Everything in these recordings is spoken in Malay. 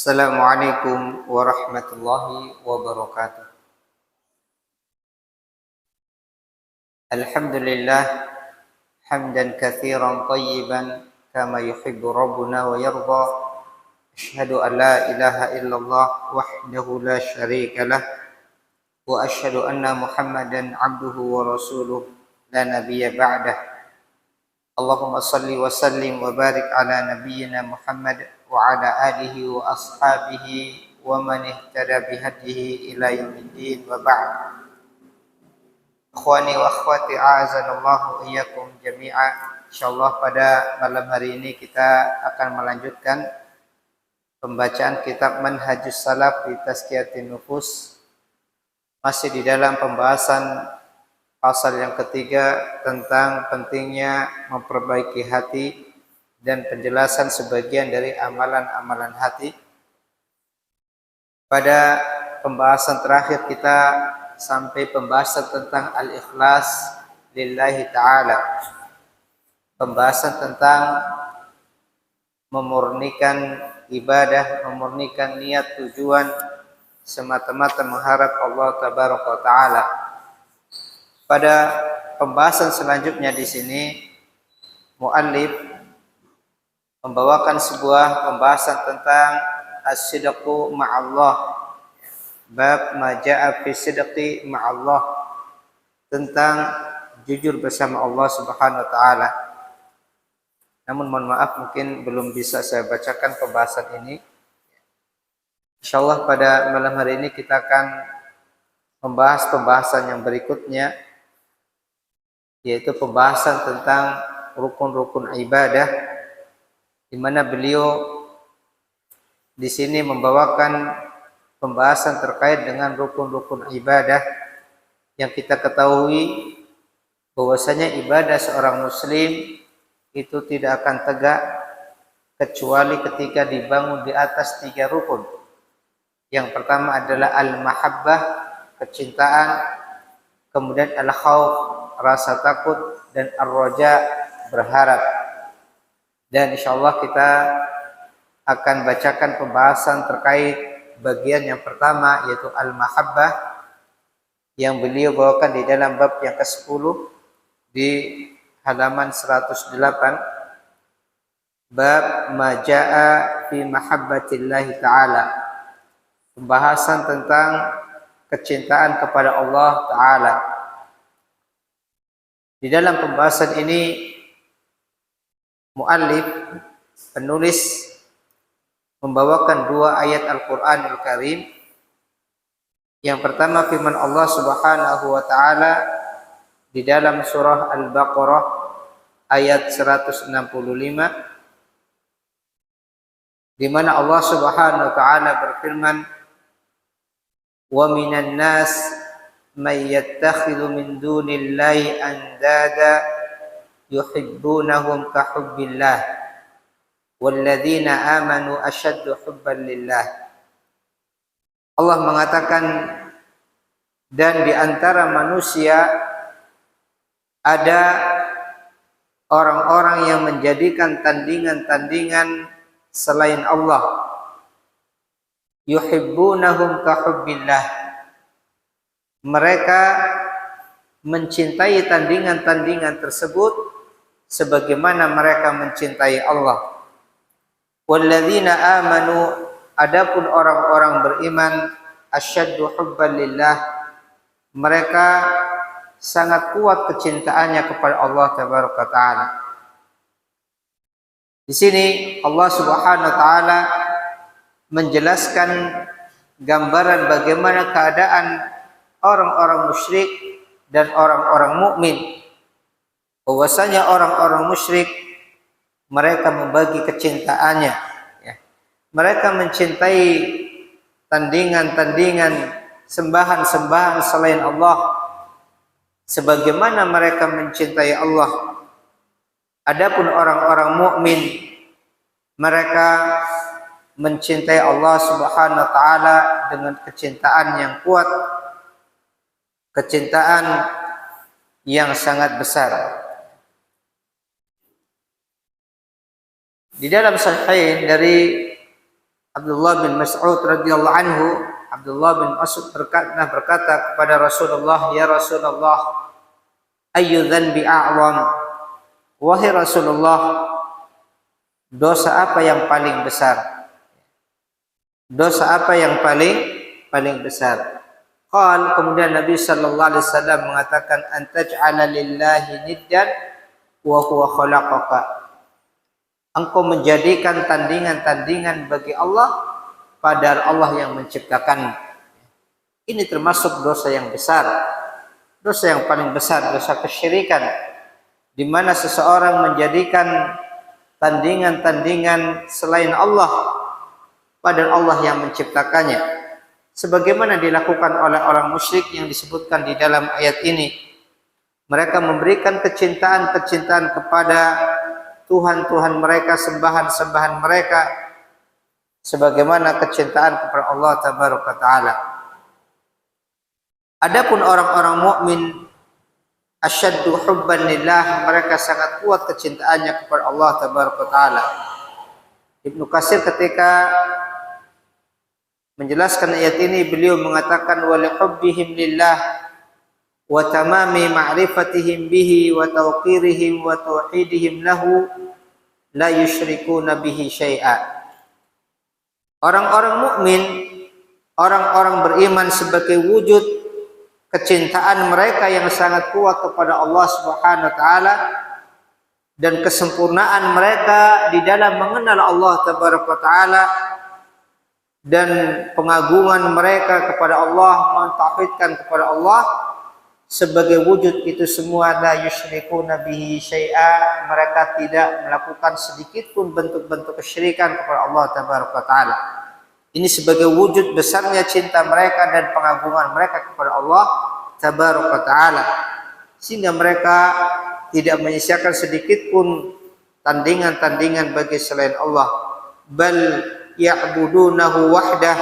Assalamualaikum warahmatullahi wabarakatuh. Alhamdulillah hamdan katsiran tayyiban kama yuhibbu rabbuna wa yarda. Asyhadu an la ilaha illallah wahdahu la syarika lah wa asyhadu anna Muhammadan abduhu wa rasuluh la nabiyya ba'dah. Allahumma salli wa sallim wa barik ala nabiyyina Muhammad wa ala alihi wa ashabihi wa man ihtada bihadihi ila yaumiddin wa ba'd. Ikhwani wa akhwati a'azanallahu iyyakum jami'a. Insyaallah pada malam hari ini kita akan melanjutkan pembacaan kitab Manhajus Salaf fi Tazkiyatin Nufus. Masih di dalam pembahasan pasal yang ketiga tentang pentingnya memperbaiki hati dan penjelasan sebagian dari amalan-amalan hati. Pada pembahasan terakhir kita sampai pembahasan tentang al-ikhlas lillahi ta'ala. Pembahasan tentang memurnikan ibadah, memurnikan niat tujuan semata-mata mengharap Allah tabaraka wa ta'ala. Pada pembahasan selanjutnya di sini muallif membawakan sebuah pembahasan tentang as-sidqu ma'allah, bab ma jaa fi sidqi ma'allah, tentang jujur bersama Allah Subhanahu wa taala. Namun mohon maaf mungkin belum bisa saya bacakan pembahasan ini. Insyaallah pada malam hari ini kita akan membahas pembahasan yang berikutnya, yaitu pembahasan tentang rukun-rukun ibadah, di mana beliau di sini membawakan pembahasan terkait dengan rukun-rukun ibadah yang kita ketahui bahwasanya ibadah seorang muslim itu tidak akan tegak kecuali ketika dibangun di atas 3 rukun. Yang pertama adalah al-mahabbah, kecintaan, kemudian al-khauf, rasa takut, dan ar-raja, berharap. Dan insyaallah kita akan bacakan pembahasan terkait bagian yang pertama, yaitu al-mahabbah, yang beliau bawakan di dalam bab yang ke-10 di halaman 108, bab ma jaa fi mahabbatillahi ta'ala, pembahasan tentang kecintaan kepada Allah Ta'ala. Di dalam pembahasan ini muallif, penulis, membawakan 2 ayat Al-Qur'anul Karim. Yang pertama firman Allah Subhanahu wa taala di dalam surah Al-Baqarah ayat 165, di mana Allah Subhanahu wa taala berfirman, wa minan nas may yattakhidhu min dunillahi andada yuhibbunahum ka hubbillah walladzina amanu asyaddu hubban lillah. Allah mengatakan, dan di antara manusia ada orang-orang yang menjadikan tandingan-tandingan selain Allah. Yuhibbunahum ka hubbillah, mereka mencintai tandingan-tandingan tersebut sebagaimana mereka mencintai Allah. Walladzina amanu, adapun orang-orang beriman, asyaddu hubban lillah, mereka sangat kuat kecintaannya kepada Allah tabaraka taala. Di sini Allah Subhanahu wa taala menjelaskan gambaran bagaimana keadaan orang-orang musyrik dan orang-orang mukmin. Bahwasanya orang-orang musyrik mereka membagi kecintaannya, ya. Mereka mencintai tandingan-tandingan, sembahan-sembahan selain Allah sebagaimana mereka mencintai Allah. Adapun orang-orang mukmin, mereka mencintai Allah Subhanahu wa taala dengan kecintaan yang kuat, kecintaan yang sangat besar. Di dalam Sahihain dari Abdullah bin Mas'ud radhiyallahu anhu, Abdullah bin Mas'ud berkata kepada Rasulullah, "Ya Rasulullah, ayyu dzanbi a'zam?" Wahai Rasulullah, dosa apa yang paling besar? Dosa apa yang paling besar? Kemudian Nabi sallallahu alaihi wasallam mengatakan, "Antaj'ala lillahi niddan wa huwa khalaqaka." Engkau menjadikan tandingan-tandingan bagi Allah padahal Allah yang menciptakanmu. Ini termasuk dosa yang besar. Dosa yang paling besar, dosa kesyirikan, di mana seseorang menjadikan tandingan-tandingan selain Allah padahal Allah yang menciptakannya, sebagaimana dilakukan oleh orang musyrik yang disebutkan di dalam ayat ini. Mereka memberikan kecintaan-kecintaan kepada Tuhan-Tuhan mereka, sembahan-sembahan mereka, sebagaimana kecintaan kepada Allah Tabaraka Ta'ala. Adapun orang-orang mukmin, asyaddu hubban lillah, mereka sangat kuat kecintaannya kepada Allah Tabaraka Ta'ala. Ibnu Katsir ketika menjelaskan ayat ini, beliau mengatakan, wa lihubbihim lillah wa tamami ma'rifatihim bihi wa tawqirihim wa tauhidihim lahu la yusyrikuna bihi syai'a. Orang-orang mukmin, orang-orang beriman, sebagai wujud kecintaan mereka yang sangat kuat kepada Allah Subhanahu wa taala dan kesempurnaan mereka di dalam mengenal Allah Tabaraka taala dan pengagungan mereka kepada Allah, mentauhidkan kepada Allah sebagai wujud itu semua, la yusyrikuna bihi syai'a, mereka tidak melakukan sedikit pun bentuk-bentuk kesyirikan kepada Allah Tabaraka taala. Ini sebagai wujud besarnya cinta mereka dan pengagungan mereka kepada Allah Tabaraka taala, sehingga mereka tidak menyisakan sedikit pun tandingan-tandingan bagi selain Allah. Bal ya'budunahu wahdah,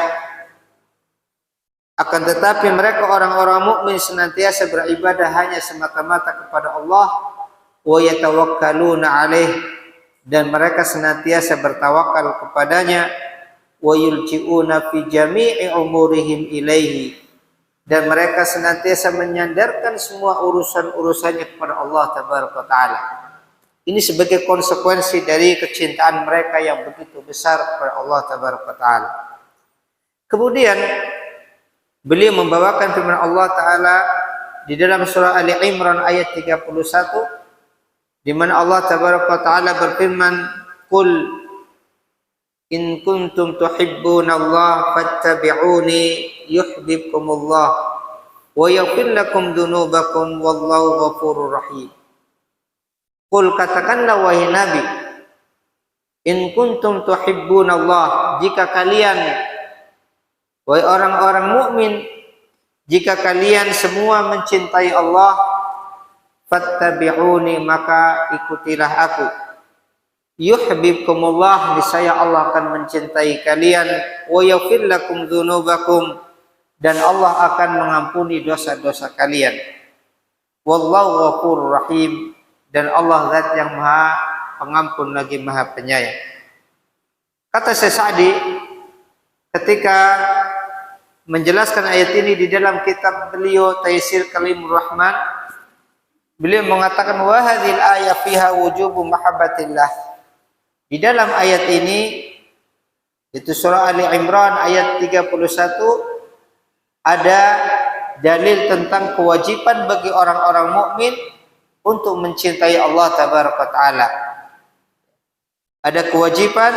akan tetapi mereka orang-orang mukmin senantiasa beribadah hanya semata-mata kepada Allah, wa yatawakkaluna alaih, dan mereka senantiasa bertawakal kepadanya, wa yulji'una fi jami'i umurihim ilaihi, dan mereka senantiasa menyandarkan semua urusan-urusannya kepada Allah Tabaraka Ta'ala. Ini sebagai konsekuensi dari kecintaan mereka yang begitu besar kepada Allah Tabaraka Ta'ala. Kemudian beliau membawakan firman Allah Ta'ala di dalam surah Ali Imran ayat 31, di mana Allah Tabaraka Ta'ala berfirman, "Qul in kuntum tuhibbunallaha fattabi'uni yuhibbukumullah wa yaghfir lakum dzunubakum wallahu ghafurur rahim." Qul, katakanlah wahai Nabi, in kuntum tuhibbunallah, jika kalian, wahai orang-orang mukmin, jika kalian semua mencintai Allah, fattabi'uni, maka ikutilah aku. Yuhibbukumullah, niscaya Allah akan mencintai kalian. Wa yaghfir lakum dzunubakum, dan Allah akan mengampuni dosa-dosa kalian. Wallahu ghafurur rahim, dan Allah zat yang maha pengampun lagi maha penyayang. Kata Syekh Sa'di ketika menjelaskan ayat ini di dalam kitab beliau Taysir Kalimur Rahman, beliau mengatakan, wa hadhil ayat fiha wujubu mahabbatillah. Di dalam ayat ini, itu surah Ali Imran ayat 31, ada dalil tentang kewajiban bagi orang-orang mukmin untuk mencintai Allah Tabaraka Ta'ala. Ada kewajiban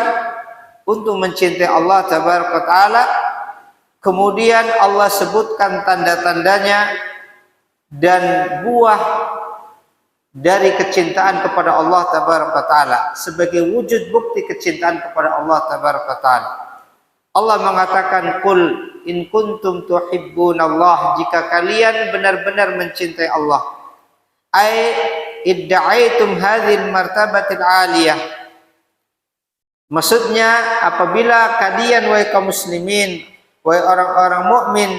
untuk mencintai Allah Tabaraka Ta'ala. Kemudian Allah sebutkan tanda-tandanya dan buah dari kecintaan kepada Allah Tabaraka Ta'ala sebagai wujud bukti kecintaan kepada Allah Tabaraka Ta'ala. Allah mengatakan, "Qul in kuntum tuhibbunallah," jika kalian benar-benar mencintai Allah. Ai idda'aitum hadhil martabatil aliyah. Maksudnya, apabila kalian wahai kaum muslimin, wahai orang-orang mukmin,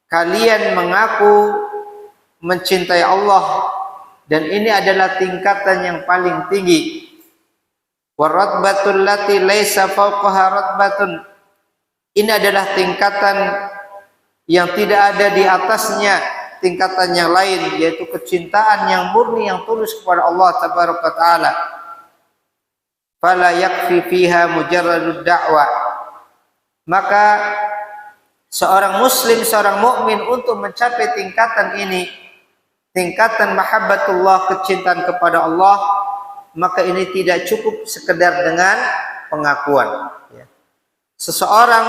kalian mengaku mencintai Allah, dan ini adalah tingkatan yang paling tinggi. Waratbatul lati laisa fawqaha ratbatun, Ini adalah tingkatan yang tidak ada di atasnya tingkatan yang lain, yaitu kecintaan yang murni yang tulus kepada Allah tabaraka taala. Fala yakfi fiha mujarradud da'wah. Maka seorang muslim, seorang mukmin untuk mencapai tingkatan ini, tingkatan mahabbatullah, kecintaan kepada Allah, maka ini tidak cukup sekedar dengan pengakuan. Seseorang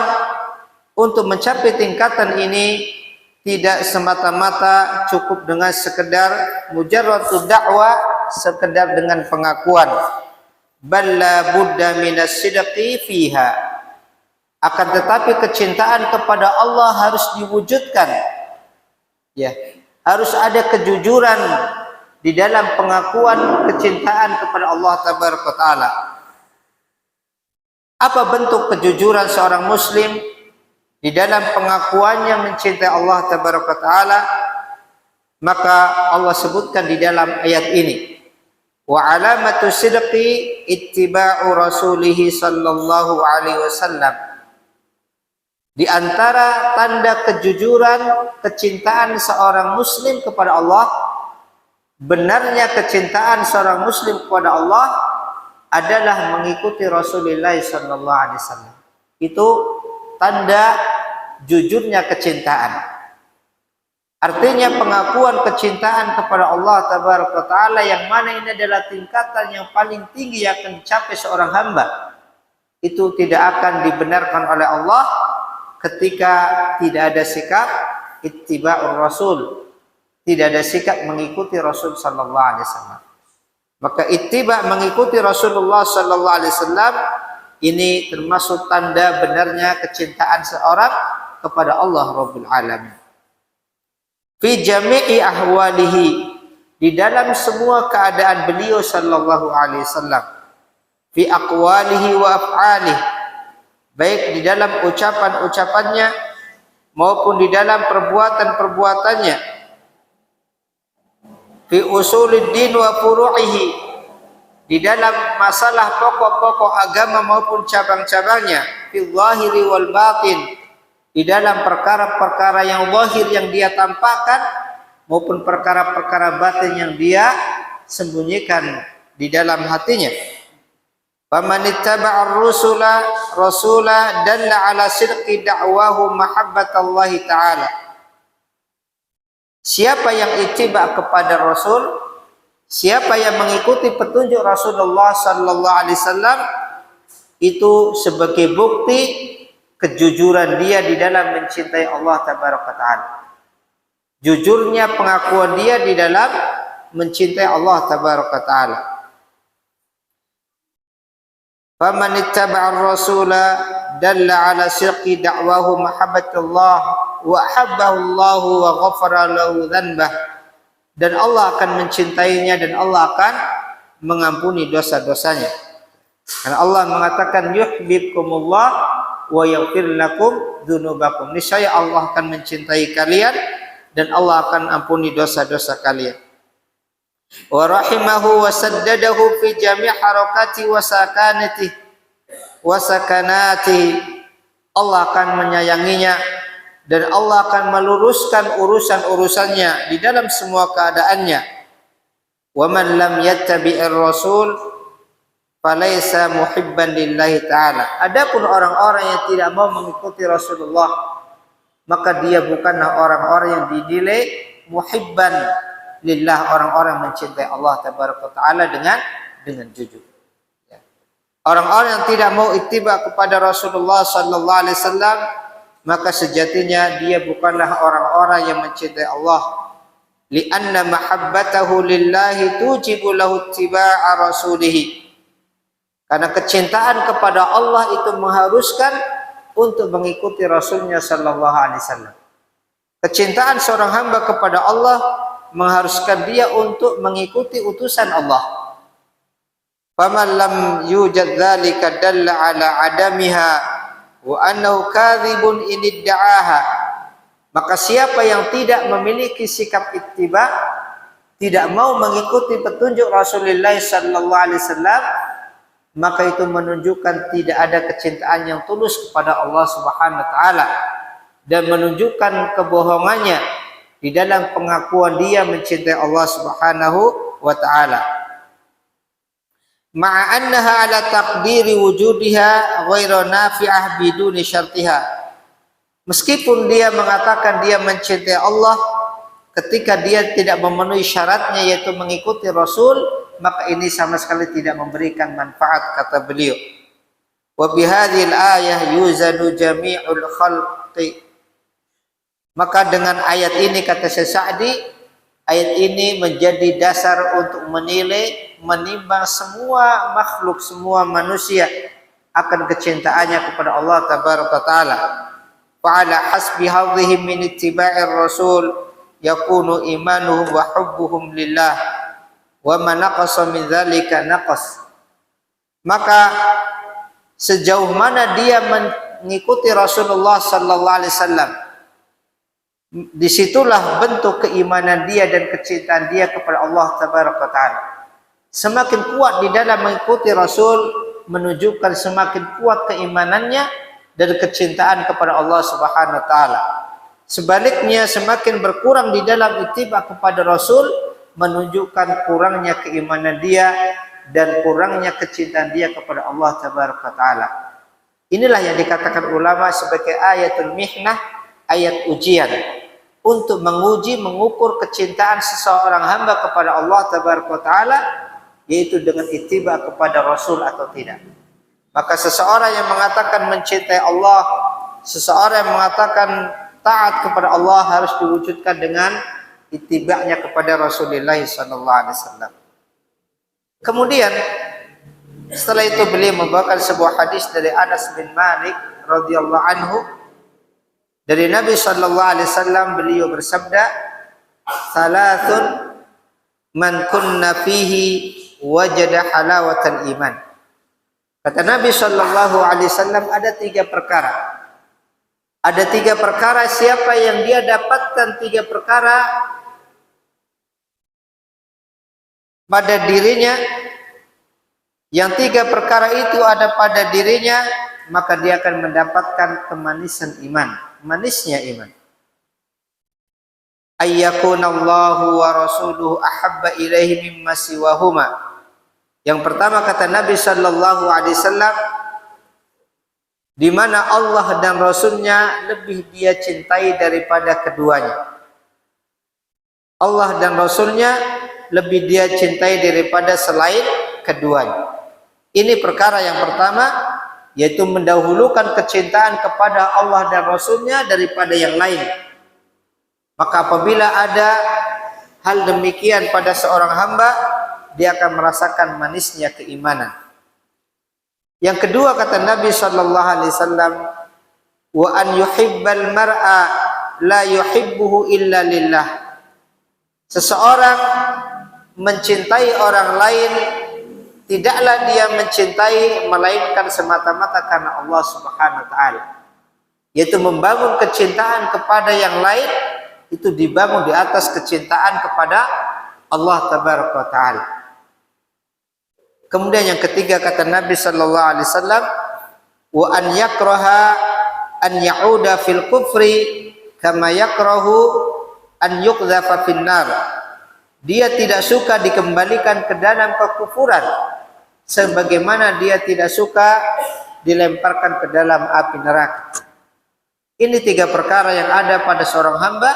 untuk mencapai tingkatan ini tidak semata-mata cukup dengan sekedar mujarradud da'wah, sekedar dengan pengakuan. Balla budda minas sidqi fiha. Akan tetapi kecintaan kepada Allah harus diwujudkan. Ya, harus ada kejujuran di dalam pengakuan kecintaan kepada Allah tabaraka taala. Apa bentuk kejujuran seorang muslim di dalam pengakuannya mencintai Allah tabaraka taala? Maka Allah sebutkan di dalam ayat ini, wa alamatu sidqi ittiba'u rasulih sallallahu alaihi wasallam. Di antara tanda kejujuran kecintaan seorang muslim kepada Allah, benarnya kecintaan seorang muslim kepada Allah adalah mengikuti Rasulullah sallallahu alaihi wasallam. Itu tanda jujurnya kecintaan. Artinya pengakuan kecintaan kepada Allah tabaraka taala, yang mana ini adalah tingkatan yang paling tinggi yang akan dicapai seorang hamba, itu tidak akan dibenarkan oleh Allah ketika tidak ada sikap ittiba'ur rasul, tidak ada sikap mengikuti Rasul sallallahu alaihi wasallam. Maka ittiba, mengikuti Rasulullah sallallahu alaihi wasallam, ini termasuk tanda benarnya kecintaan seorang kepada Allah Rabbul Alamin. Fi jami'i ahwalihi, di dalam semua keadaan beliau sallallahu alaihi wasallam. Fi aqwalihi wa af'alihi, baik di dalam ucapan-ucapannya maupun di dalam perbuatan-perbuatannya. Fi usuliddin wa furu'ihi, di dalam masalah pokok-pokok agama maupun cabang-cabangnya. Fi zahiri wal batin, di dalam perkara-perkara yang zahir yang dia tampakkan maupun perkara-perkara batin yang dia sembunyikan di dalam hatinya. Faman ittaba'a rasula dalla ala sidqi da'wahu mahabbatallahi ta'ala. Siapa yang ittiba kepada Rasul, siapa yang mengikuti petunjuk Rasulullah sallallahu alaihi wasallam, itu sebagai bukti kejujuran dia di dalam mencintai Allah tabaraka taala. Jujurnya pengakuan dia di dalam mencintai Allah tabaraka taala. Faman ittaba'a ar-rasula dalla ala sidqi da'wahu mahabbatullah wa habbahu Allah wa ghafara lahu dhanbah. Dan Allah akan mencintainya dan Allah akan mengampuni dosa-dosanya. Karena Allah mengatakan yuhibbukumullah wa yaghfir lakum dzunubakum. Niscaya Allah akan mencintai kalian dan Allah akan ampuni dosa-dosa kalian. Wa rahimahu wa saddadahu fi jami' harakati wa sakanatihi. Allah akan menyayanginya dan Allah akan meluruskan urusan-urusannya di dalam semua keadaannya. Wa man lam yattabi'ir rasul falaysa muhibban lillahi ta'ala. Adapun orang-orang yang tidak mau mengikuti Rasulullah, maka dia bukanlah orang-orang yang dinilai muhibban lillah, orang-orang mencintai Allah tabaraka taala dengan jujur. Orang-orang yang tidak mau ittiba kepada Rasulullah sallallahu alaihi wasallam, maka sejatinya dia bukanlah orang-orang yang mencintai Allah. Li'anna mahabbatahu lillahi tujibu lahu ittiba'a rasulih. Karena kecintaan kepada Allah itu mengharuskan untuk mengikuti Rasulnya sallallahu alaihi wasallam. Kecintaan seorang hamba kepada Allah mengharuskan dia untuk mengikuti utusan Allah. Faman lam yujad dzalika dalla ala adamiha wa annahu kadzibun in idda'aha. Maka siapa yang tidak memiliki sikap ittiba, tidak mau mengikuti petunjuk Rasulullah sallallahu alaihi wasallam, maka itu menunjukkan tidak ada kecintaan yang tulus kepada Allah Subhanahu wa taala dan menunjukkan kebohongannya di dalam pengakuan dia mencintai Allah Subhanahu wa taala. Ma'a annaha ala taqdiri wujudiha ghairu nafi'ah biduni syartiha. Meskipun dia mengatakan dia mencintai Allah, ketika dia tidak memenuhi syaratnya yaitu mengikuti Rasul, maka ini sama sekali tidak memberikan manfaat, kata beliau. Wa bihadhil ayah yuzadu jami'ul khalqi. Maka dengan ayat ini, kata Syekh Sa'di, ayat ini menjadi dasar untuk menilai, menimbang semua makhluk, semua manusia akan kecintaannya kepada Allah Tabaraka Ta'ala. Fa'ala hasbi hadhihim min ittiba'ir Rasul yakunu imanuhum wa hubbuhum lillah wa ma naqasa min dzalika naqas. Maka sejauh mana dia mengikuti Rasulullah sallallahu alaihi wasallam, disitulah bentuk keimanan dia dan kecintaan dia kepada Allah Tabaraka Ta'ala. Semakin kuat di dalam mengikuti Rasul, menunjukkan semakin kuat keimanannya dan kecintaan kepada Allah Subhanahu wa taala. Sebaliknya, semakin berkurang di dalam ittiba kepada Rasul, menunjukkan kurangnya keimanan dia dan kurangnya kecintaan dia kepada Allah Tabaraka Ta'ala. Inilah yang dikatakan ulama sebagai ayatul mihnah, ayat ujian, untuk menguji, mengukur kecintaan seseorang hamba kepada Allah Tabaraka Ta'ala, yaitu dengan ittiba kepada Rasul atau tidak. Maka seseorang yang mengatakan mencintai Allah, seseorang yang mengatakan taat kepada Allah harus diwujudkan dengan ittiba'nya kepada Rasulullah SAW. Kemudian setelah itu beliau membawakan sebuah hadis dari Anas bin Malik radhiyallahu anhu. Dari Nabi SAW beliau bersabda, "Thalathun man kunna fihi wajada halawatal iman." Kata Nabi SAW, ada tiga perkara. Ada tiga perkara, siapa yang dia dapatkan tiga perkara pada dirinya, yang tiga perkara itu ada pada dirinya, maka dia akan mendapatkan kemanisan iman, manisnya iman. Ayyakunallahu wa rasuluhu ahabba ilaihi mimma siwahuma. Yang pertama, kata Nabi sallallahu alaihi wasallam, di mana Allah dan Rasulnya lebih dia cintai daripada keduanya. Allah dan Rasulnya lebih dia cintai daripada selain keduanya. Ini perkara yang pertama, yaitu mendahulukan kecintaan kepada Allah dan Rasulnya daripada yang lain. Maka apabila ada hal demikian pada seorang hamba, dia akan merasakan manisnya keimanan. Yang kedua, kata Nabi sallallahu alaihi wasallam, wa an yuhibbal mar'a la yuhibbuhu illa lillah. Seseorang mencintai orang lain, tidaklah dia mencintai melainkan semata-mata karena Allah Subhanahu wa taala. Yaitu membangun kecintaan kepada yang lain itu dibangun di atas kecintaan kepada Allah Tabaraka wa taala. Kemudian yang ketiga, kata Nabi sallallahu alaihi wasallam, wa an yakraha an ya'uda fil kufri kama yakrahu an yuqdhafa fin nar. Dia tidak suka dikembalikan ke dalam kekufuran sebagaimana dia tidak suka dilemparkan ke dalam api neraka. Ini tiga perkara yang ada pada seorang hamba,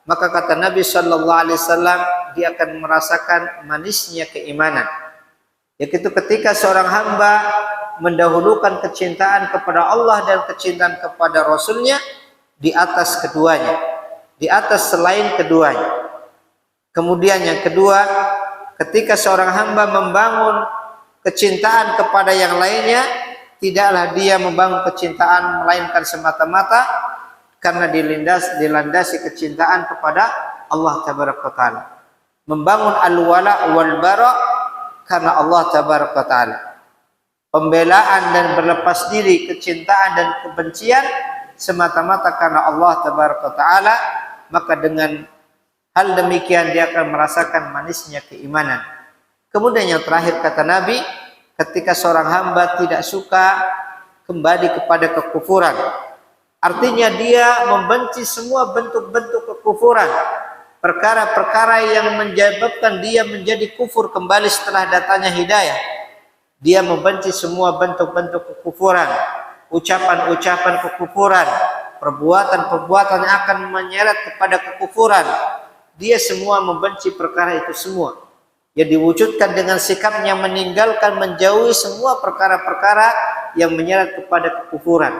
maka kata Nabi sallallahu alaihi wasallam, dia akan merasakan manisnya keimanan. Yaitu ketika seorang hamba mendahulukan kecintaan kepada Allah dan kecintaan kepada Rasulnya di atas keduanya, di atas selain keduanya. Kemudian yang kedua, ketika seorang hamba membangun kecintaan kepada yang lainnya, tidaklah dia membangun kecintaan melainkan semata-mata karena dilandasi kecintaan kepada Allah Tabaraka Ta'ala. Membangun al-wala wal bara karena Allah Tabaraka Ta'ala. Pembelaan dan berlepas diri, kecintaan dan kebencian semata-mata karena Allah Tabaraka Ta'ala, maka dengan hal demikian dia akan merasakan manisnya keimanan. Kemudian yang terakhir, kata Nabi, ketika seorang hamba tidak suka kembali kepada kekufuran. Artinya dia membenci semua bentuk-bentuk kekufuran, perkara-perkara yang menyebabkan dia menjadi kufur kembali setelah datangnya hidayah. Dia membenci semua bentuk-bentuk kekufuran, ucapan-ucapan kekufuran, perbuatan-perbuatan yang akan menyeret kepada kekufuran. Dia semua membenci perkara itu semua. Yang diwujudkan dengan sikapnya meninggalkan, menjauhi semua perkara-perkara yang menyeret kepada kekufuran.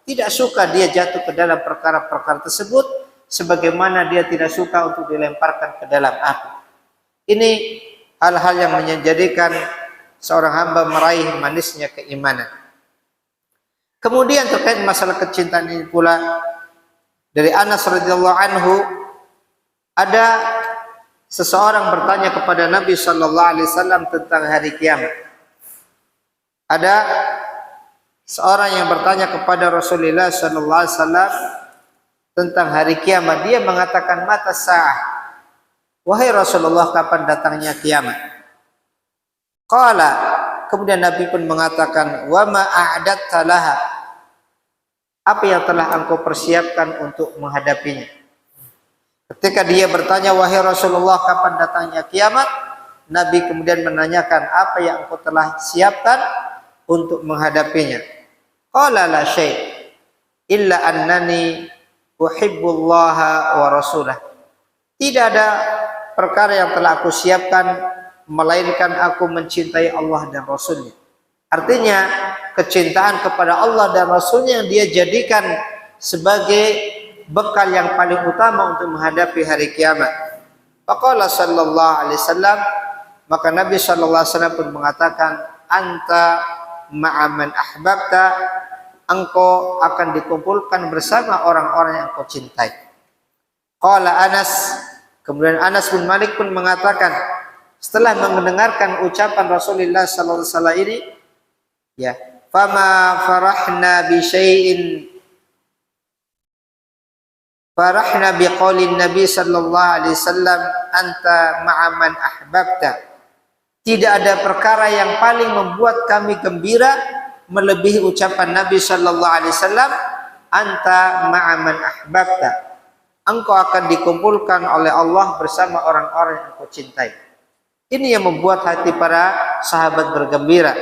Tidak suka dia jatuh ke dalam perkara-perkara tersebut, sebagaimana dia tidak suka untuk dilemparkan ke dalam api. Ini hal-hal yang menjadikan seorang hamba meraih manisnya keimanan. Kemudian terkait masalah kecintaan ini pula, dari Anas radhiyallahu anhu, ada seseorang bertanya kepada Nabi sallallahu alaihi wasallam tentang hari kiamat. Ada seorang yang bertanya kepada Rasulullah sallallahu alaihi wasallam tentang hari kiamat. Dia mengatakan, mata sa'ah, wahai Rasulullah, kapan datangnya kiamat? Qala, kemudian Nabi pun mengatakan, wa ma a'adatta laha, apa yang telah engkau persiapkan untuk menghadapinya? Ketika dia bertanya, wahai Rasulullah, kapan datangnya kiamat? Nabi kemudian menanyakan, apa yang engkau telah siapkan untuk menghadapinya? Qala la syai' illa annani uhibbullaha wa rasulah. Tidak ada perkara yang telah aku siapkan melainkan aku mencintai Allah dan Rasulnya. Artinya kecintaan kepada Allah dan Rasulnya yang dia jadikan sebagai bekal yang paling utama untuk menghadapi hari kiamat. Faqala sallallahu alaihi wasallam, maka Nabi sallallahu alaihi wasallam pun mengatakan, anta ma'aman ahbabta, engkau akan dikumpulkan bersama orang-orang yang engkau cintai. Qala Anas, kemudian Anas bin Malik pun mengatakan, setelah mendengarkan ucapan Rasulullah sallallahu alaihi wasallam ini, ya, fama farahna bi syai'in farahna bi qaulin Nabi sallallahu alaihi wasallam anta ma'aman ahbabta. Tidak ada perkara yang paling membuat kami gembira melebihi ucapan Nabi sallallahu alaihi wasallam, anta ma'aman ahbabta, engkau akan dikumpulkan oleh Allah bersama orang-orang yang engkau cintai. Ini yang membuat hati para sahabat bergembira.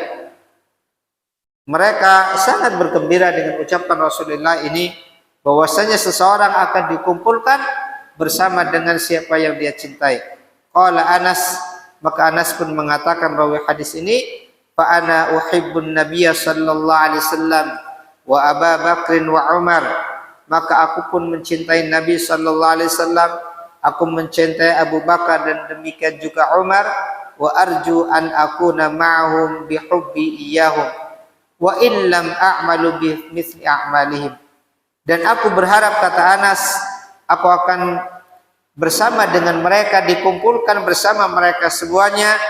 Mereka sangat bergembira dengan ucapan Rasulullah ini, bahwasanya seseorang akan dikumpulkan bersama dengan siapa yang dia cintai. Qala Anas, maka Anas pun mengatakan rawi hadis ini, fa ana uhibbun nabiyya sallallahu alaihi wasallam wa Abu Bakr wa Umar, maka aku pun mencintai Nabi sallallahu alaihi wasallam, aku mencintai Abu Bakar dan demikian juga Umar, wa arju an akuna ma'hum bi hubbi iyyahum wa in lam a'malu bi mithli a'malihim. Dan aku berharap, kata Anas, aku akan bersama dengan mereka, dikumpulkan bersama mereka semuanya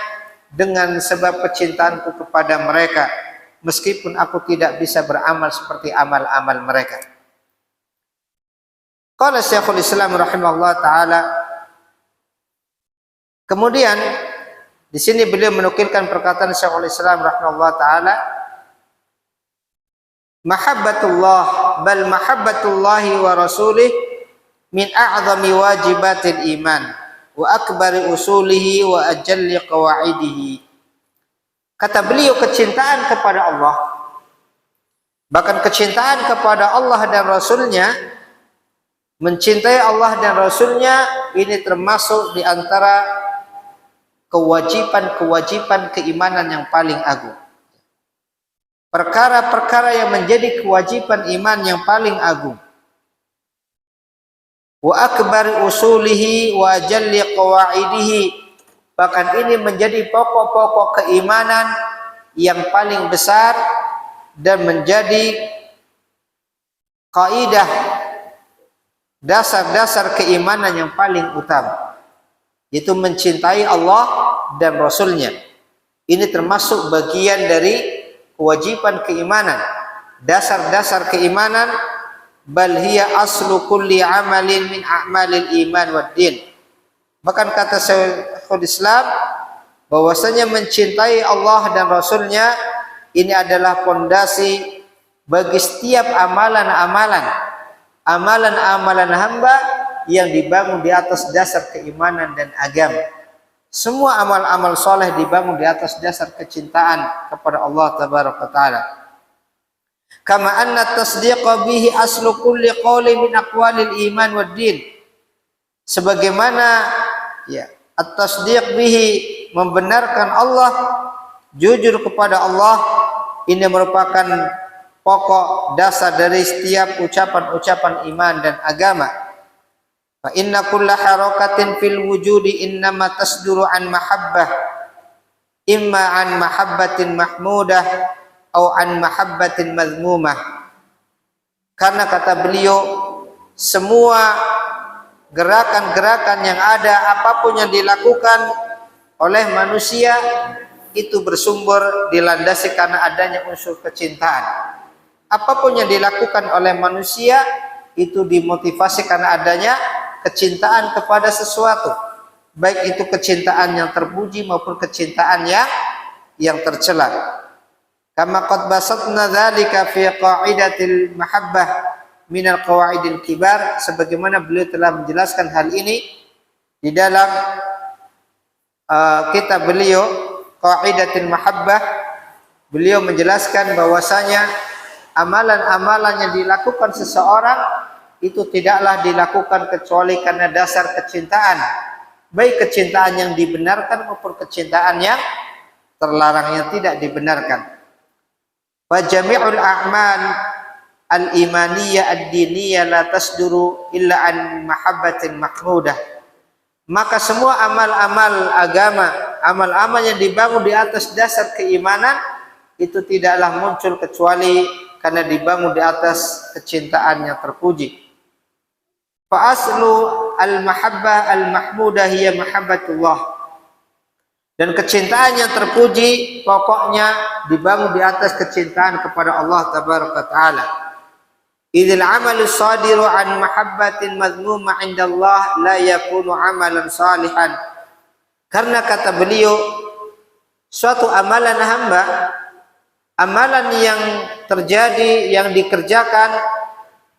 dengan sebab kecintaanku kepada mereka, meskipun aku tidak bisa beramal seperti amal-amal mereka. Qala Syekhul Islam rahimahullah taala. Kemudian di sini beliau menukilkan perkataan Syekhul Islam rahimahullah taala, mahabbatullah bal mahabbatullahi wa rasulih min a'zami wajibatil iman wa akbari usulihi wa ajalli qawaidihi. Kata beliau, kecintaan kepada Allah, bahkan kecintaan kepada Allah dan Rasulnya, mencintai Allah dan Rasulnya, ini termasuk di antara kewajiban-kewajiban keimanan yang paling agung. Perkara-perkara yang menjadi kewajiban iman yang paling agung. Wa akbar usulihi wa jalli qawaidihi, bahkan ini menjadi pokok-pokok keimanan yang paling besar dan menjadi kaidah, dasar-dasar keimanan yang paling utama, yaitu mencintai Allah dan Rasulnya. Ini termasuk bagian dari kewajiban keimanan, dasar-dasar keimanan. Bal hiya aslu kulli amalin min a'malil iman wad din. Bahkan kata Syekhul Islam, bahwasanya mencintai Allah dan Rasulnya ini adalah pondasi bagi setiap amalan-amalan hamba yang dibangun di atas dasar keimanan dan agama. Semua amal-amal soleh dibangun di atas dasar kecintaan kepada Allah Tabaraka Ta'ala. Kama anna tasdiqa bihi aslu kulli qawli min aqwalil iman wad din. Sebagaimana ya, at-tasdiq bihi, membenarkan Allah, jujur kepada Allah, ini merupakan pokok dasar dari setiap ucapan-ucapan iman dan agama. Fa inna kulla harakatin fil wujudi innama tasduru an mahabbah, imma an mahabbatin mahmudah atau an mahabbatin mazmumah. Karena kata beliau, semua gerakan-gerakan yang ada, apapun yang dilakukan oleh manusia, itu bersumber dilandasi karena adanya unsur kecintaan. Apapun yang dilakukan oleh manusia itu dimotivasi karena adanya kecintaan kepada sesuatu, baik itu kecintaan yang terpuji maupun kecintaan yang tercela. Kama qad basatna dzalika fi qa'idatil mahabbah min al-qawaidil kibar, sebagaimana beliau telah menjelaskan hal ini di dalam kitab beliau Qaidatul Mahabbah. Beliau menjelaskan bahwasanya amalan-amalan yang dilakukan seseorang itu tidaklah dilakukan kecuali karena dasar kecintaan, baik kecintaan yang dibenarkan maupun kecintaan yang terlarang, yang tidak dibenarkan. Wa jami'ul a'mal al-imaniyah ad-diniyah la tasduru illa an mahabbatin mahmudah. Maka semua amal-amal agama, amal-amal yang dibangun di atas dasar keimanan, itu tidaklah muncul kecuali karena dibangun di atas kecintaan yang terpuji. Fa aslu al-mahabbah al-mahmudah hiya mahabbatullah. Dan kecintaan yang terpuji pokoknya dibangun di atas kecintaan kepada Allah Tabaraka Ta'ala. Idzal amalu sadiru an mahabbatin madmuma indallah la yakunu amalan salihan. Karena kata beliau, suatu amalan hamba, amalan yang terjadi, yang dikerjakan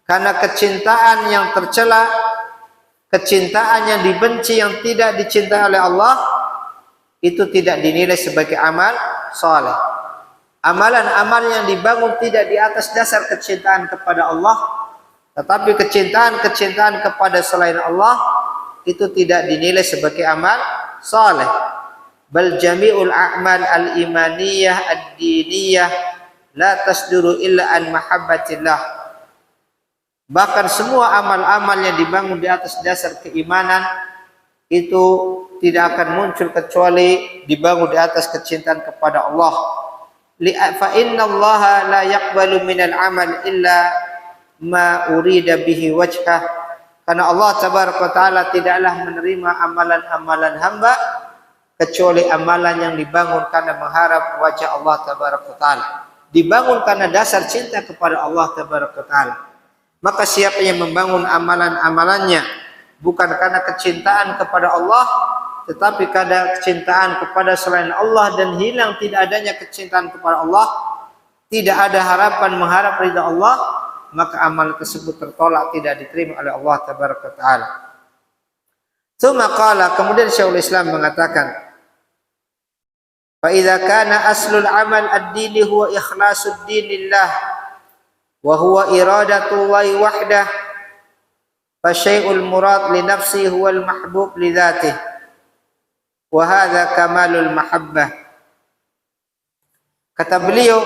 karena kecintaan yang tercela, kecintaan yang dibenci, yang tidak dicintai oleh Allah, itu tidak dinilai sebagai amal saleh. Amalan-amalan yang dibangun tidak di atas dasar kecintaan kepada Allah, tetapi kecintaan kepada selain Allah, itu tidak dinilai sebagai amal saleh. Bal jami'ul a'mal al-imaniyah ad-diniyah la tasduru illa an mahabbatillah. Bahkan semua amal-amal yang dibangun di atas dasar keimanan itu tidak akan muncul kecuali dibangun di atas kecintaan kepada Allah. Fa inna Allah la yaqbalu minal amal illa ma urida bihi wajhah. Karena Allah Tabaraka Ta'ala tidaklah menerima amalan-amalan hamba kecuali amalan yang dibangun karena mengharap wajah Allah Tabaraka Ta'ala, dibangun karena dasar cinta kepada Allah Tabaraka Ta'ala. Maka siapa yang membangun amalan-amalannya bukan karena kecintaan kepada Allah, tetapi karena kecintaan kepada selain Allah, dan hilang tidak adanya kecintaan kepada Allah, tidak ada harapan mengharap ridha Allah, maka amal tersebut tertolak, tidak diterima oleh Allah Tabaraka Ta'ala. Tsumma qala, kemudian Syekhul Islam mengatakan, fa idza kana aslul amal ad-dini huwa ikhlasud dinillah wa huwa iradatullahi wahdah, fa syai'ul murad li nafsi huwal mahbub li dzatihi. Wa hadza kamalul mahabbah. Kata beliau,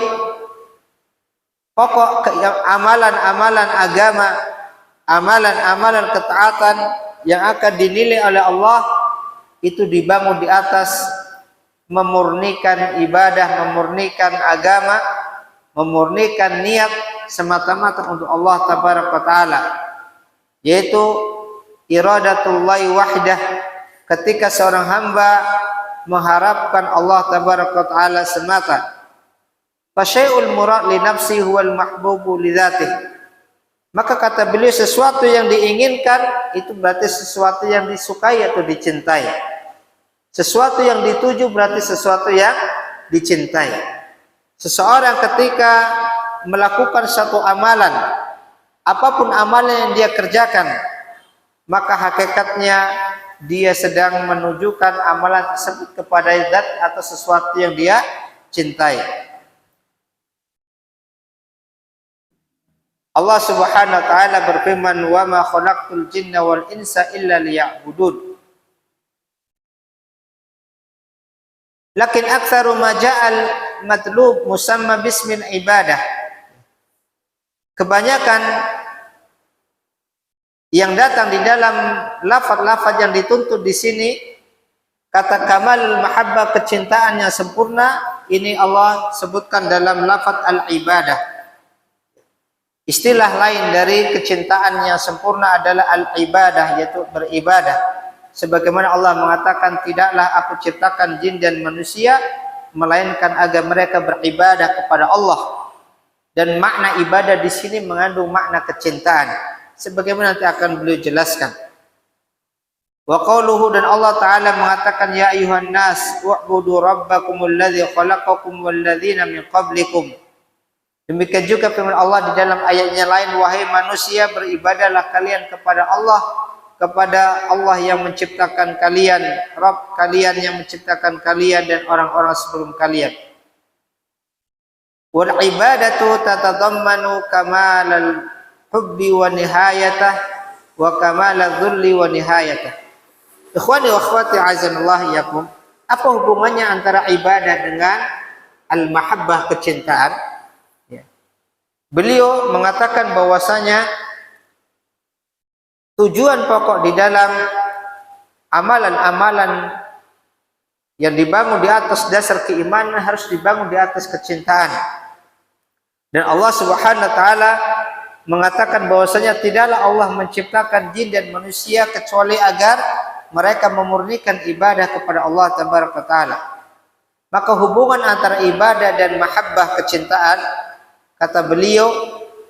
pokok amalan-amalan agama, amalan-amalan ketaatan yang akan dinilai oleh Allah itu dibangun di atas memurnikan ibadah, memurnikan agama, memurnikan niat semata-mata untuk Allah Tabaraka Ta'ala, yaitu iradatullahi wahdah. Ketika seorang hamba mengharapkan Allah Tabaraka Ta'ala semata, fasyai'ul murad li nafsi huwal mahbubu li dzatihi. Maka kata beliau, sesuatu yang diinginkan itu berarti sesuatu yang disukai atau dicintai. Sesuatu yang dituju berarti sesuatu yang dicintai. Seseorang ketika melakukan satu amalan, apapun amalan yang dia kerjakan, maka hakikatnya dia sedang menunjukkan amalan tersebut kepada zat atau sesuatu yang dia cintai. Allah Subhanahu wa taala berfirman, "Wa ma khalaqtul jinna wal insa illa liya'budun." Lakin aktsaru ma ja'al matlub musamma bismil ibadah. Kebanyakan yang datang di dalam lafaz-lafaz yang dituntut di sini, kata kamal mahabbah, kecintaan yang sempurna, ini Allah sebutkan dalam lafaz al-ibadah. Istilah lain dari kecintaan yang sempurna adalah al-ibadah, yaitu beribadah. Sebagaimana Allah mengatakan, tidaklah aku ciptakan jin dan manusia melainkan agar mereka beribadah kepada Allah. Dan makna ibadah di sini mengandung makna kecintaan, sebagaimana nanti akan beliau jelaskan. Wa qauluhu, dan Allah Ta'ala mengatakan, ya ayuhan nas wa'budu rabbakumul ladzi khalaqakum wal ladzina min qablikum. Demikian juga firman Allah di dalam ayatnya lain, wahai manusia, beribadahlah kalian kepada Allah yang menciptakan kalian, Rabb kalian yang menciptakan kalian dan orang-orang sebelum kalian. Wal ibadatu tatadammanu kamalal hubbi wa nihayatah wa kamalal dhulli wa nihayatah. Ikhwani wa akhwati azanallahu yakum, apa hubungannya antara ibadah dengan al-mahabbah, kecintaan? Beliau mengatakan bahwasanya tujuan pokok di dalam amalan-amalan yang dibangun di atas dasar keimanan harus dibangun di atas kecintaan. Dan Allah Subhanahu wa taala mengatakan bahwasanya tidaklah Allah menciptakan jin dan manusia kecuali agar mereka memurnikan ibadah kepada Allah Tabaraka taala. Maka hubungan antara ibadah dan mahabbah, kecintaan, kata beliau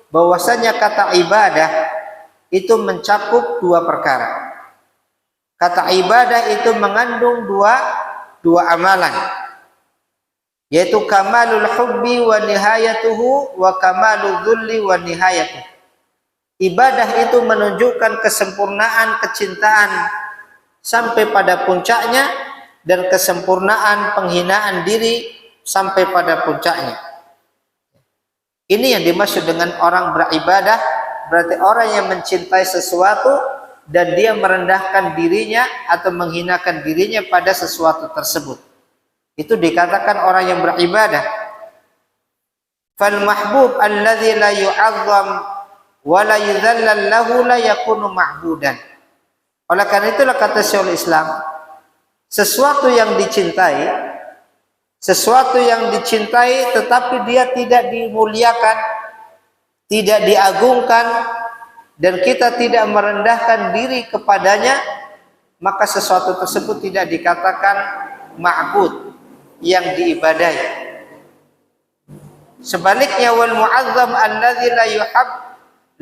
bahwasanya kata ibadah itu mencakup dua perkara. Kata ibadah itu mengandung dua amalan, yaitu kamalul hubbi wa nihayatuhu wa kamalul dhulli wa nihayatuhu. Ibadah itu menunjukkan kesempurnaan kecintaan sampai pada puncaknya dan kesempurnaan penghinaan diri sampai pada puncaknya. Ini yang dimaksud dengan orang beribadah, berarti orang yang mencintai sesuatu dan dia merendahkan dirinya atau menghinakan dirinya pada sesuatu tersebut. Itu dikatakan orang yang beribadah. Fal mahbub alladzi la yu'azzam wa la yudhallal lahu la yakunu ma'budan. Oleh karena itulah kata Syekhul Islam, sesuatu yang dicintai tetapi dia tidak dimuliakan, tidak diagungkan, dan kita tidak merendahkan diri kepadanya, maka sesuatu tersebut tidak dikatakan ma'bud, yang diibadahi. Sebaliknya, wal mu'azzam alladzi la yuhab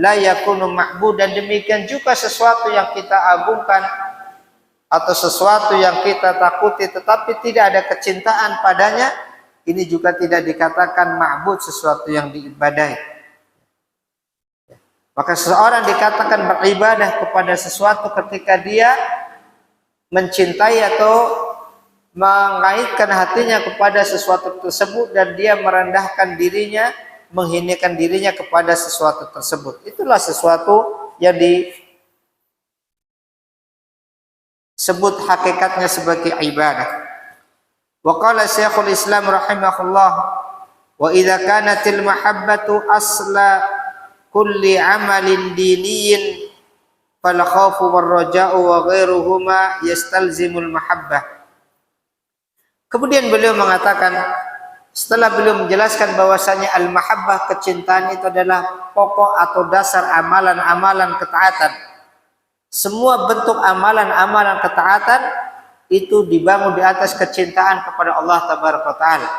la yakunu ma'bud, dan demikian juga sesuatu yang kita agungkan atau sesuatu yang kita takuti tetapi tidak ada kecintaan padanya, ini juga tidak dikatakan ma'bud, sesuatu yang diibadahi. Maka seseorang dikatakan beribadah kepada sesuatu ketika dia mencintai atau mengaitkan hatinya kepada sesuatu tersebut dan dia merendahkan dirinya, menghinakan dirinya kepada sesuatu tersebut. Itulah sesuatu yang disebut hakikatnya sebagai ibadah. Wa qala Syekhul Islam rahimahullah, wa idza kanatil mahabbatu asla kulli amalin diniyin fal khaufu war raja'u wa ghairuhuma yastalzimul mahabbah. Kemudian beliau mengatakan, setelah beliau menjelaskan bahwasanya al-mahabbah, kecintaan itu adalah pokok atau dasar amalan-amalan ketaatan. Semua bentuk amalan-amalan ketaatan itu dibangun di atas kecintaan kepada Allah Tabaraka Ta'ala.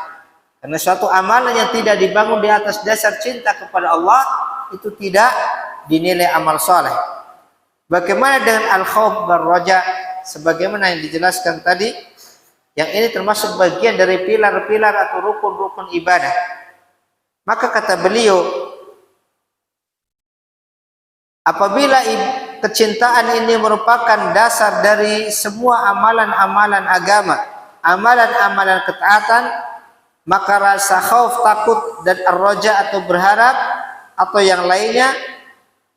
Karena suatu amalan yang tidak dibangun di atas dasar cinta kepada Allah itu tidak dinilai amal soleh. Bagaimana dengan al-khauf wal raja? Sebagaimana yang dijelaskan tadi, Yang ini termasuk bagian dari pilar-pilar atau rukun-rukun ibadah. Maka kata beliau, apabila kecintaan ini merupakan dasar dari semua amalan-amalan agama, amalan-amalan ketaatan, maka rasa khauf, takut, dan ar-raja atau berharap atau yang lainnya,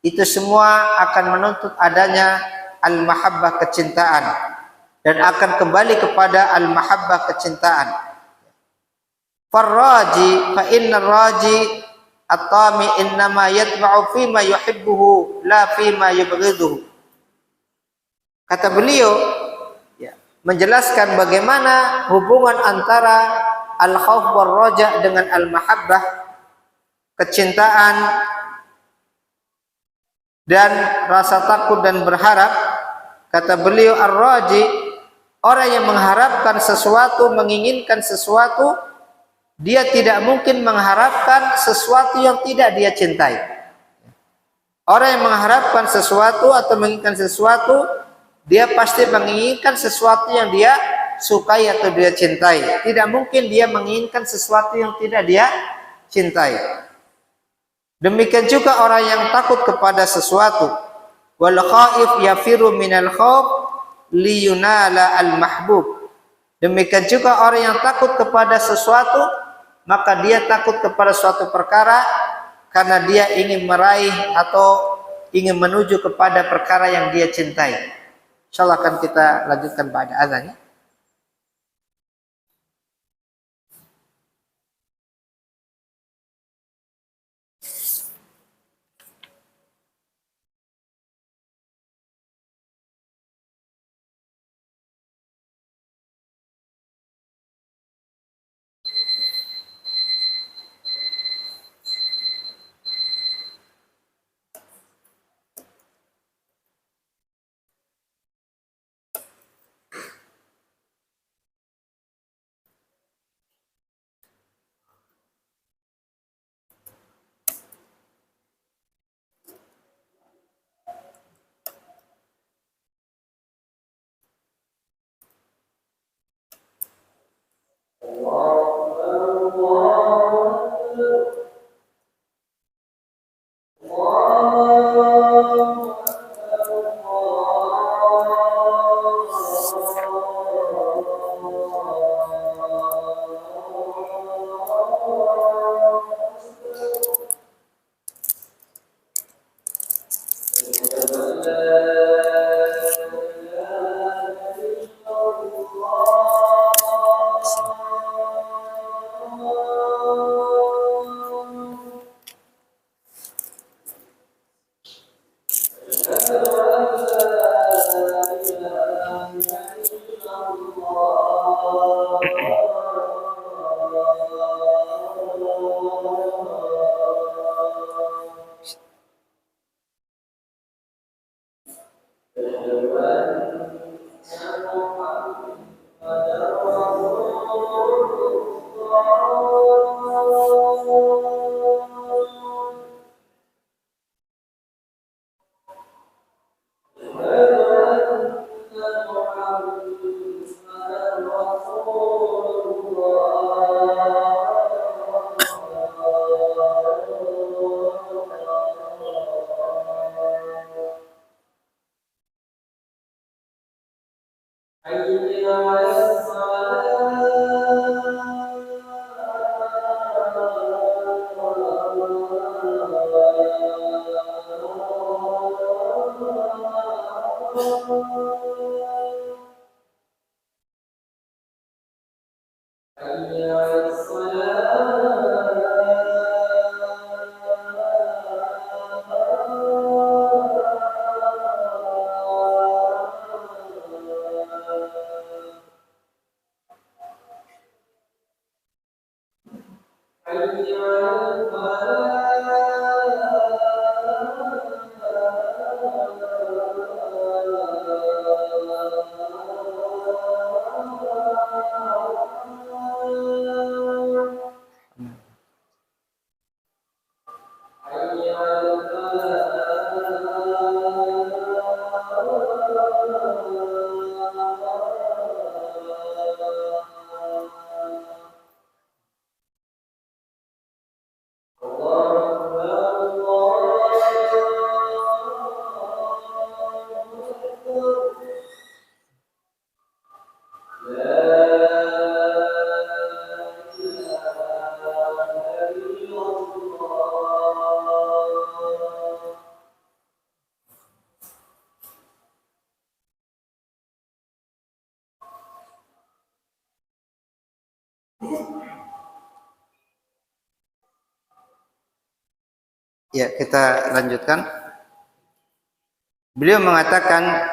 itu semua akan menuntut adanya al-mahabbah, kecintaan, dan akan kembali kepada al-mahabbah, kecintaan. Farraji fa inna raji at-tami innama yatba'u fima yuhibbuhu la fima yubghiduhu. Kata beliau, ya, menjelaskan bagaimana hubungan antara al-khauf war raja dengan al-mahabbah, kecintaan dan rasa takut dan berharap. Kata beliau, ar-raji, orang yang mengharapkan sesuatu, menginginkan sesuatu, dia tidak mungkin mengharapkan sesuatu yang tidak dia cintai. Orang yang mengharapkan sesuatu atau menginginkan sesuatu, dia pasti menginginkan sesuatu yang dia sukai atau dia cintai. Tidak mungkin dia menginginkan sesuatu yang tidak dia cintai. Demikian juga orang yang takut kepada sesuatu. Wal khaif yafiru minal khauf liyunala al mahbub. Demikian juga orang yang takut kepada sesuatu, maka dia takut kepada suatu perkara karena dia ingin meraih atau ingin menuju kepada perkara yang dia cintai. Insyaallah akan kita lanjutkan pada azan, ya. Ya, kita lanjutkan. Beliau mengatakan,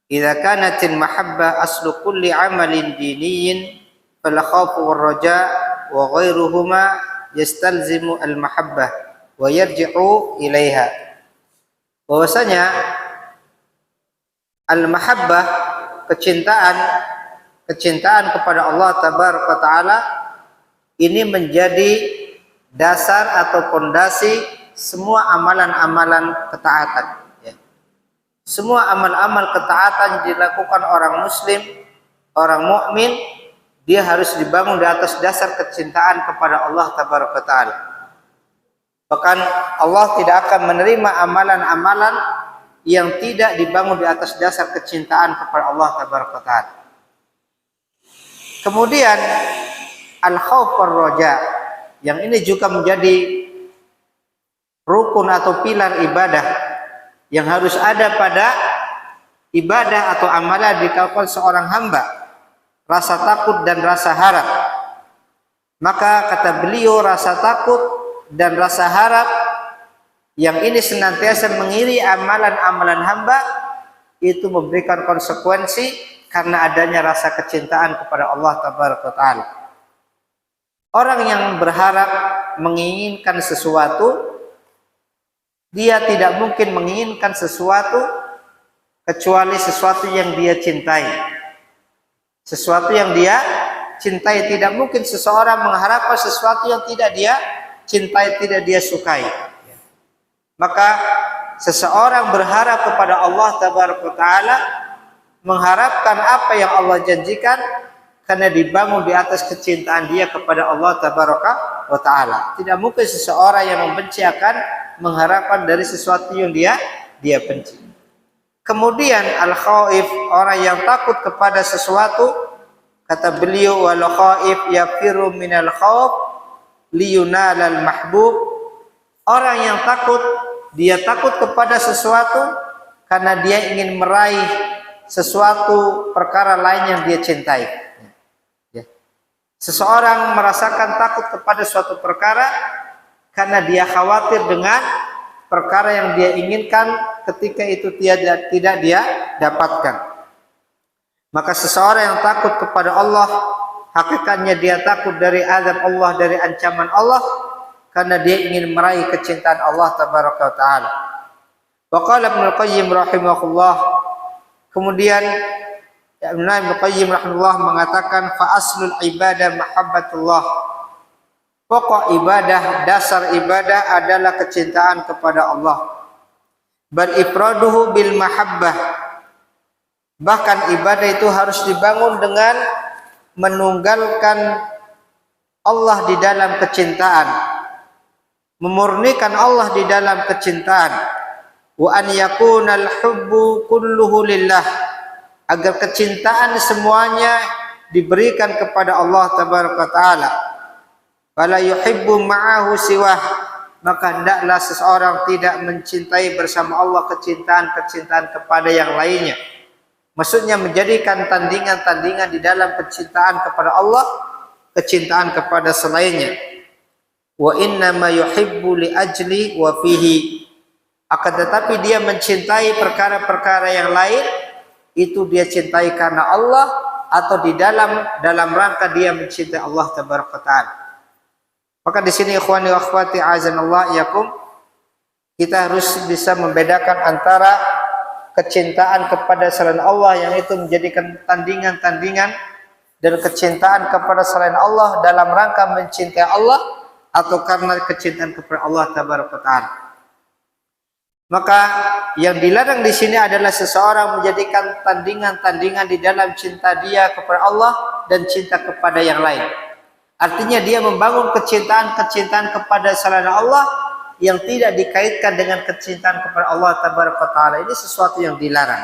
"Idza kanatil mahabbah aslu kulli amalin diniyyin fal khawfu war raja wa ghairuhuma yastalzimu al mahabbah wa yarji'u ilaiha." Bahwasanya al mahabbah, kecintaan kepada Allah tabaraka taala ini menjadi dasar atau fondasi semua amalan-amalan ketaatan. Ya. Semua amal-amal ketaatan yang dilakukan orang muslim, orang mukmin, dia harus dibangun di atas dasar kecintaan kepada Allah tabaraka taala. Bahkan Allah tidak akan menerima amalan-amalan yang tidak dibangun di atas dasar kecintaan kepada Allah tabaraka taala. Kemudian al-khauf war raja, yang ini juga menjadi rukun atau pilar ibadah yang harus ada pada ibadah atau amalan dilakukan seorang hamba, rasa takut dan rasa harap. Maka kata beliau, rasa takut dan rasa harap yang ini senantiasa mengiri amalan-amalan hamba itu memberikan konsekuensi karena adanya rasa kecintaan kepada Allah tabaraka taala. Orang yang berharap menginginkan sesuatu, dia tidak mungkin menginginkan sesuatu kecuali sesuatu yang dia cintai. Sesuatu yang dia cintai, tidak mungkin seseorang mengharapkan sesuatu yang tidak dia cintai, tidak dia sukai. Maka seseorang berharap kepada Allah tabaraka taala, mengharapkan apa yang Allah janjikan, karena dibangun di atas kecintaan dia kepada Allah tabaraka wa taala. Tidak mungkin seseorang yang membenci akan mengharapkan dari sesuatu yang dia benci. Kemudian al-khaif, orang yang takut kepada sesuatu, kata beliau, wal khaif yafiru minal khauf liyunalal mahbub. Orang yang takut, dia takut kepada sesuatu karena dia ingin meraih sesuatu perkara lain yang dia cintai. Seseorang merasakan takut kepada suatu perkara karena dia khawatir dengan perkara yang dia inginkan ketika itu tidak dia dapatkan. Maka seseorang yang takut kepada Allah, hakikatnya dia takut dari azab Allah, dari ancaman Allah, karena dia ingin meraih kecintaan Allah tabaraka wa taala. Wa qala Ibnu Qayyim rahimahullah, kemudian Ibnu Qayyim rahimahullah mengatakan, fa aslul ibadah mahabbatullah. Pokok ibadah, dasar ibadah adalah kecintaan kepada Allah. Bal ifraduhu bil mahabbah. Bahkan ibadah itu harus dibangun dengan menunggalkan Allah di dalam kecintaan, memurnikan Allah di dalam kecintaan. Wa an yakunal hubbu kulluhu lillah, agar kecintaan semuanya diberikan kepada Allah tabaraka taala. Fala yuhibbu ma'ahu siwah, maka hendaklah seseorang tidak mencintai bersama Allah kecintaan kepada yang lainnya. Maksudnya menjadikan tandingan-tandingan di dalam kecintaan kepada Allah, kecintaan kepada selainnya. Wa inna ma yuhibbu li ajli wa fihi, akan tetapi dia mencintai perkara-perkara yang lain, itu dia cintai karena Allah atau di dalam rangka dia mencintai Allah tabaraka taala. Maka di sini ikhwani wa akhwati azanallah yakum, kita harus bisa membedakan antara kecintaan kepada selain Allah yang itu menjadikan tandingan-tandingan, dan kecintaan kepada selain Allah dalam rangka mencintai Allah atau karena kecintaan kepada Allah tabaraka taala. Maka yang dilarang di sini adalah seseorang menjadikan tandingan-tandingan di dalam cinta dia kepada Allah dan cinta kepada yang lain. Artinya dia membangun kecintaan kepada selain Allah yang tidak dikaitkan dengan kecintaan kepada Allah tabaraka taala. Ini sesuatu yang dilarang.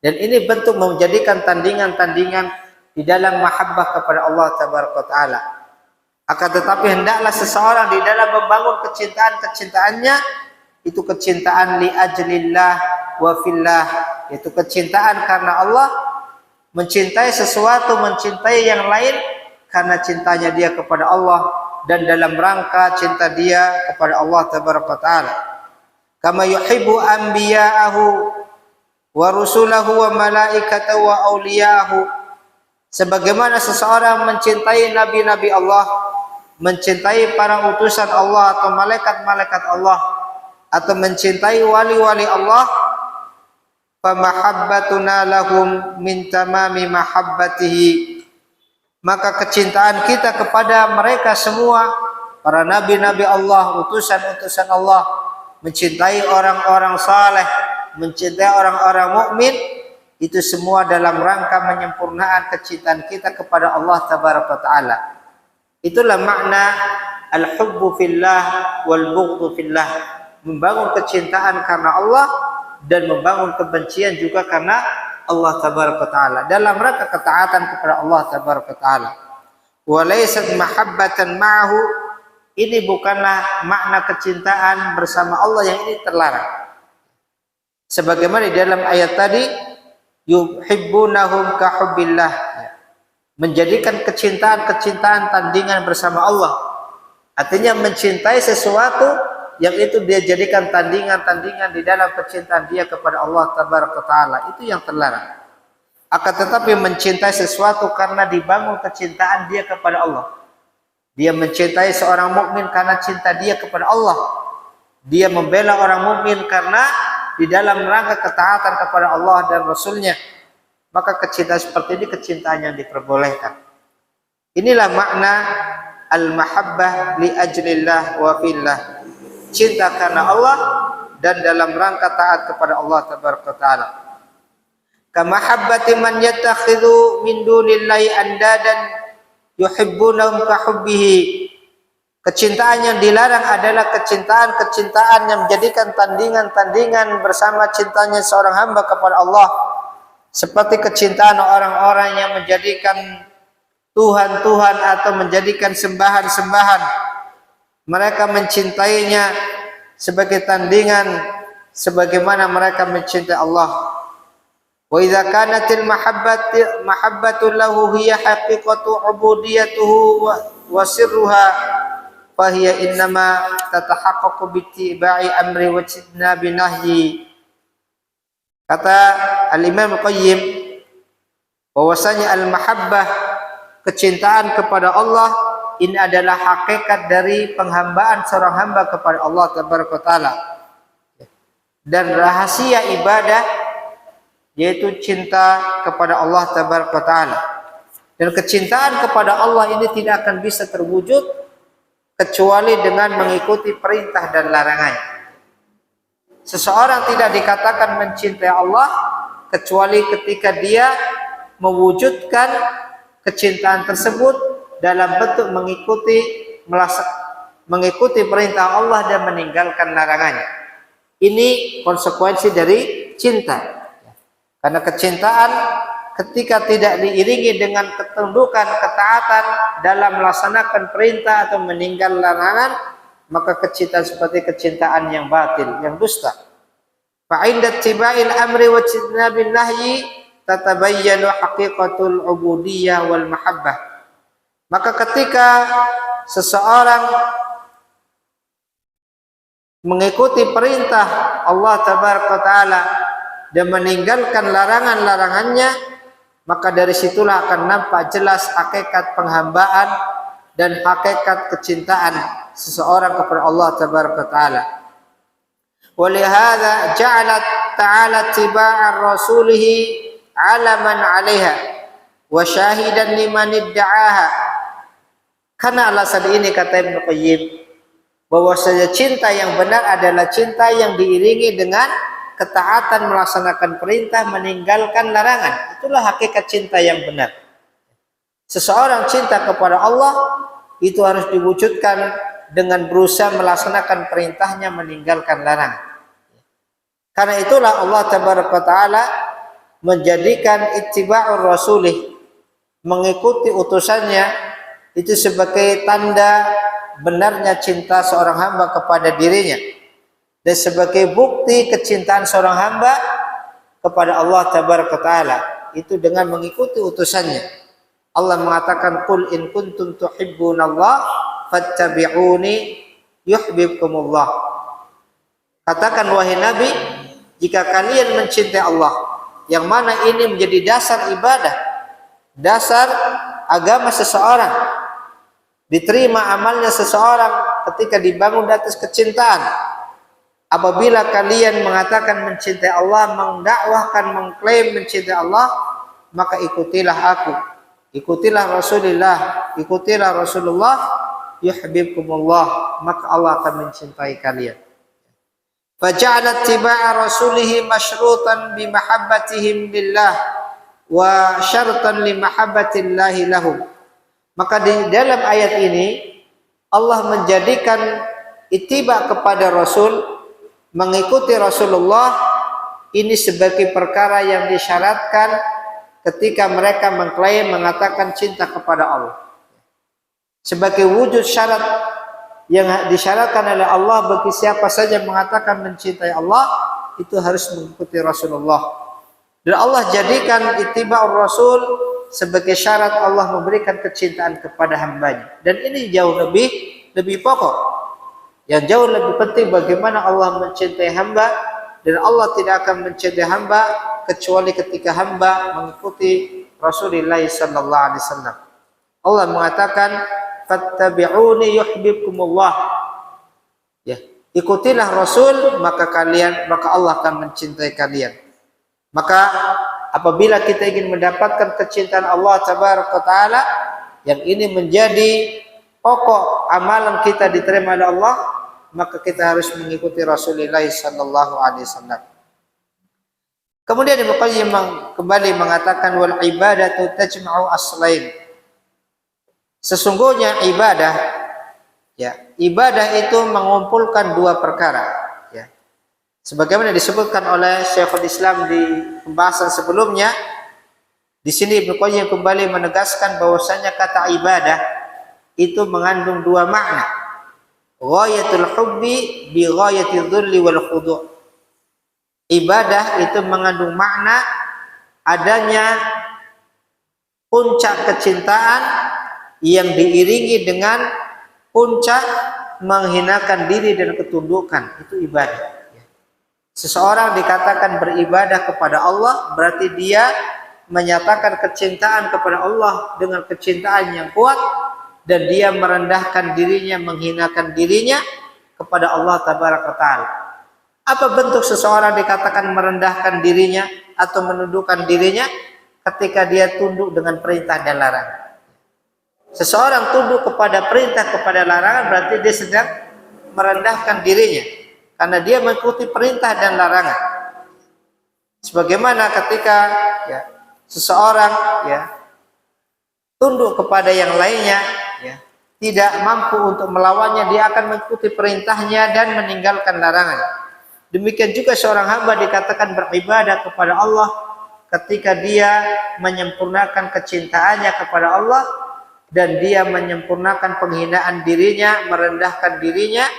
Dan ini bentuk menjadikan tandingan-tandingan di dalam mahabbah kepada Allah Tabaraka wa Ta'ala. Akan tetapi hendaklah seseorang di dalam membangun kecintaan-kecintaannya itu kecintaan li ajlillah wa fillah, yaitu kecintaan karena Allah, mencintai sesuatu, mencintai yang lain karena cintanya dia kepada Allah dan dalam rangka cinta dia kepada Allah Tabaraka wa Ta'ala. Kama yuhibbu anbiya'ahu wa rusulahu wa malaikatahu wa awliya'ahu, sebagaimana seseorang mencintai nabi-nabi Allah, mencintai para utusan Allah atau malaikat-malaikat Allah, atau mencintai wali-wali Allah, fa mahabbatuna lahum min tamami mahabbatihi, maka kecintaan kita kepada mereka semua, para nabi-nabi Allah, utusan-utusan Allah, mencintai orang-orang saleh, mencintai orang-orang mukmin, itu semua dalam rangka menyempurnakan kecintaan kita kepada Allah Tabaraka Ta'ala. Itulah makna al-hubbu fillah wal bughdhu fillah, membangun kecintaan karena Allah dan membangun kebencian juga karena Allah Tabaraka Ta'ala dalam rangka ketaatan kepada Allah Tabaraka Ta'ala. Wa laysat mahabbatan ma'ahu, ini bukanlah makna kecintaan bersama Allah yang ini terlarang. Sebagaimana di dalam ayat tadi, yuhibbunahum ka hubbillah, menjadikan kecintaan-kecintaan tandingan bersama Allah. Artinya mencintai sesuatu yang itu dia jadikan tandingan-tandingan di dalam kecintaan dia kepada Allah Tabaraka Ta'ala, itu yang terlarang. Akan tetapi mencintai sesuatu karena dibangun kecintaan dia kepada Allah. Dia mencintai seorang mukmin karena cinta dia kepada Allah. Dia membela orang mukmin karena di dalam rangka ketaatan kepada Allah dan Rasulnya. Maka kecintaan seperti ini kecintaan yang diperbolehkan. Inilah makna al-mahabbah li ajlillah wa fillah, cinta karena Allah dan dalam rangka taat kepada Allah Tabaraka Ta'ala. Kama habbati man yattakhidhu min dunillahi andadan yuhibbunahum ka hubbihi. Kecintaan yang dilarang adalah kecintaan-kecintaan yang menjadikan tandingan-tandingan bersama cintanya seorang hamba kepada Allah, seperti kecintaan orang-orang yang menjadikan Tuhan-Tuhan atau menjadikan sembahan-sembahan. Mereka mencintainya sebagai tandingan sebagaimana mereka mencintai Allah. Wa idza kanatil mahabbatu lahu hiya haqiqatu ubudiyatuhu wa sirruha fa hiya innama tatahaqqaqu bi ittiba'i amri wa ijtinabi nahyi. Kata Al-Imam Al-Qayyim bahwasanya al-mahabbah, kecintaan kepada Allah, ini adalah hakikat dari penghambaan seorang hamba kepada Allah Tabaraka Ta'ala, dan rahasia ibadah yaitu cinta kepada Allah Tabaraka Ta'ala. Dan kecintaan kepada Allah ini tidak akan bisa terwujud kecuali dengan mengikuti perintah dan larangannya. Seseorang tidak dikatakan mencintai Allah kecuali ketika dia mewujudkan kecintaan tersebut dalam bentuk mengikuti perintah Allah dan meninggalkan larangannya. Ini konsekuensi dari cinta. Karena kecintaan ketika tidak diiringi dengan ketundukan, ketaatan dalam melaksanakan perintah atau meninggal larangan, maka kecintaan seperti kecintaan yang batil, yang dusta. Fa inda tibail amri wa ijtinabin nahyi tatabayyanu haqiqatul ubudiyyah wal mahabbah. Maka ketika seseorang mengikuti perintah Allah Tabaraka Ta'ala dan meninggalkan larangan-larangannya, maka dari situlah akan nampak jelas hakikat penghambaan dan hakikat kecintaan seseorang kepada Allah Tabaraka Ta'ala. Walihada ja'alat ta'ala tiba'ar rasulihi alaman 'alaiha wa syahidan liman idda'aha. Karena alasan ini, kata Ibnu Qayyim, bahwasanya cinta yang benar adalah cinta yang diiringi dengan ketaatan melaksanakan perintah, meninggalkan larangan. Itulah hakikat cinta yang benar. Seseorang cinta kepada Allah itu harus diwujudkan dengan berusaha melaksanakan perintahnya, meninggalkan larangan. Karena itulah Allah Tabaraka Ta'ala menjadikan ittiba'ur rasulih, mengikuti utusannya, itu sebagai tanda benarnya cinta seorang hamba kepada dirinya dan sebagai bukti kecintaan seorang hamba kepada Allah Tabaraka Ta'ala, itu dengan mengikuti utusannya. Allah mengatakan, qul in kuntum tuhibbunallah fattabi'uni yuhibbukumullah. Katakan wahai Nabi, jika kalian mencintai Allah, yang mana ini menjadi dasar ibadah, dasar agama seseorang, diterima amalnya seseorang ketika dibangun di atas kecintaan. Apabila kalian mengatakan mencintai Allah, mendakwahkan, mengklaim mencintai Allah, maka ikutilah aku, ikutilah Rasulullah, ikutilah Rasulullah, yuhibbukumullah, maka Allah akan mencintai kalian. Faja'ala ittiba'a rasulih masyrutan bi mahabbatihim lillah wa syartan li mahabbatillahi lahum. Maka di dalam ayat ini Allah menjadikan ittiba kepada Rasul, mengikuti Rasulullah ini sebagai perkara yang disyaratkan ketika mereka mengklaim mengatakan cinta kepada Allah. Sebagai wujud syarat yang disyaratkan oleh Allah bagi siapa saja mengatakan mencintai Allah, itu harus mengikuti Rasulullah. Dan Allah jadikan ittiba'ur Rasul sebagai syarat Allah memberikan kecintaan kepada hambanya. Dan ini jauh lebih pokok. Yang jauh lebih penting bagaimana Allah mencintai hamba, dan Allah tidak akan mencintai hamba kecuali ketika hamba mengikuti Rasulullah sallallahu alaihi wasallam. Allah mengatakan, fattabi'uni yuhibbukumullah. Ya, ikutilah Rasul, maka Allah akan mencintai kalian. Maka apabila kita ingin mendapatkan kecintaan Allah Tabaraka Ta'ala, yang ini menjadi pokok amalan kita diterima oleh Allah, maka kita harus mengikuti Rasulullah sallallahu alaihi wasallam. Kemudian Ibnu Qayyim kembali mengatakan, wal ibadatu tajma'u aslain. Sesungguhnya ibadah, ya, ibadah itu mengumpulkan dua perkara, ya. Sebagaimana disebutkan oleh Syekhul Islam di pembahasan sebelumnya, di sini Ibnu Qayyim kembali menegaskan bahwasanya kata ibadah itu mengandung dua makna. Ghayatul hubbi bi ghayatil dhulli wal khudu'. Ibadah itu mengandung makna adanya puncak kecintaan yang diiringi dengan puncak menghinakan diri dan ketundukan. Itu ibadah. Seseorang dikatakan beribadah kepada Allah, berarti dia menyatakan kecintaan kepada Allah dengan kecintaan yang kuat, dan dia merendahkan dirinya, menghinakan dirinya kepada Allah Tabaraka Ta'ala. Apa bentuk seseorang dikatakan merendahkan dirinya atau menundukkan dirinya? Ketika dia tunduk dengan perintah dan larangan. Seseorang tunduk kepada perintah, kepada larangan, berarti dia sedang merendahkan dirinya karena dia mengikuti perintah dan larangan. Sebagaimana ketika, ya, seseorang, ya, tunduk kepada yang lainnya, ya, tidak mampu untuk melawannya, dia akan mengikuti perintahnya dan meninggalkan larangan. Demikian juga seorang hamba dikatakan beribadah kepada Allah ketika dia menyempurnakan kecintaannya kepada Allah dan dia menyempurnakan penghinaan dirinya, merendahkan dirinya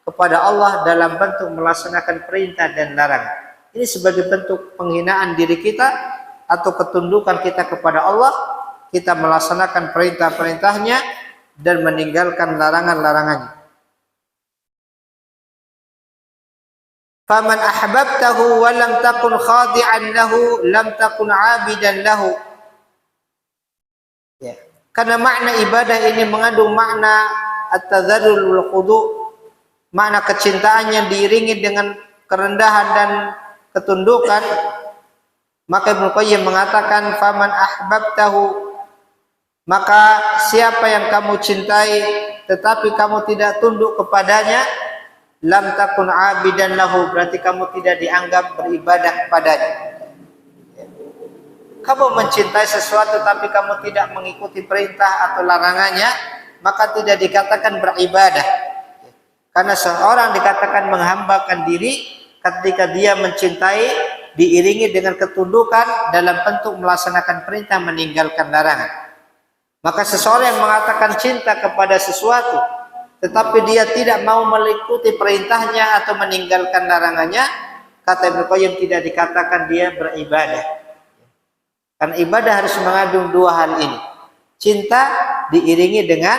kepada Allah dalam bentuk melaksanakan perintah dan larangan. Ini sebagai bentuk penghinaan diri kita atau ketundukan kita kepada Allah. Kita melaksanakan perintah-perintahnya dan meninggalkan larangan-larangannya. Faman ahbabtahu wa lam takun khadi'an lahu lam takun 'abidan lahu. Ya. Karena makna ibadah ini mengandung makna at-tadharrul wal khudu', makna kecintaan yang diiringi dengan kerendahan dan ketundukan. Maka Ibnu Qayyim mengatakan, faman ahbabtahu, maka siapa yang kamu cintai tetapi kamu tidak tunduk kepadanya, lam takun abidan lahu, berarti kamu tidak dianggap beribadah kepadanya. Kamu mencintai sesuatu tapi kamu tidak mengikuti perintah atau larangannya, maka tidak dikatakan beribadah. Karena seorang dikatakan menghambakan diri ketika dia mencintai diiringi dengan ketundukan dalam bentuk melaksanakan perintah, meninggalkan larangan. Maka seseorang yang mengatakan cinta kepada sesuatu tetapi dia tidak mau mengikuti perintahnya atau meninggalkan larangannya, kata Ibnu Qayyim, tidak dikatakan dia beribadah. Karena ibadah harus mengandung dua hal ini. Cinta diiringi dengan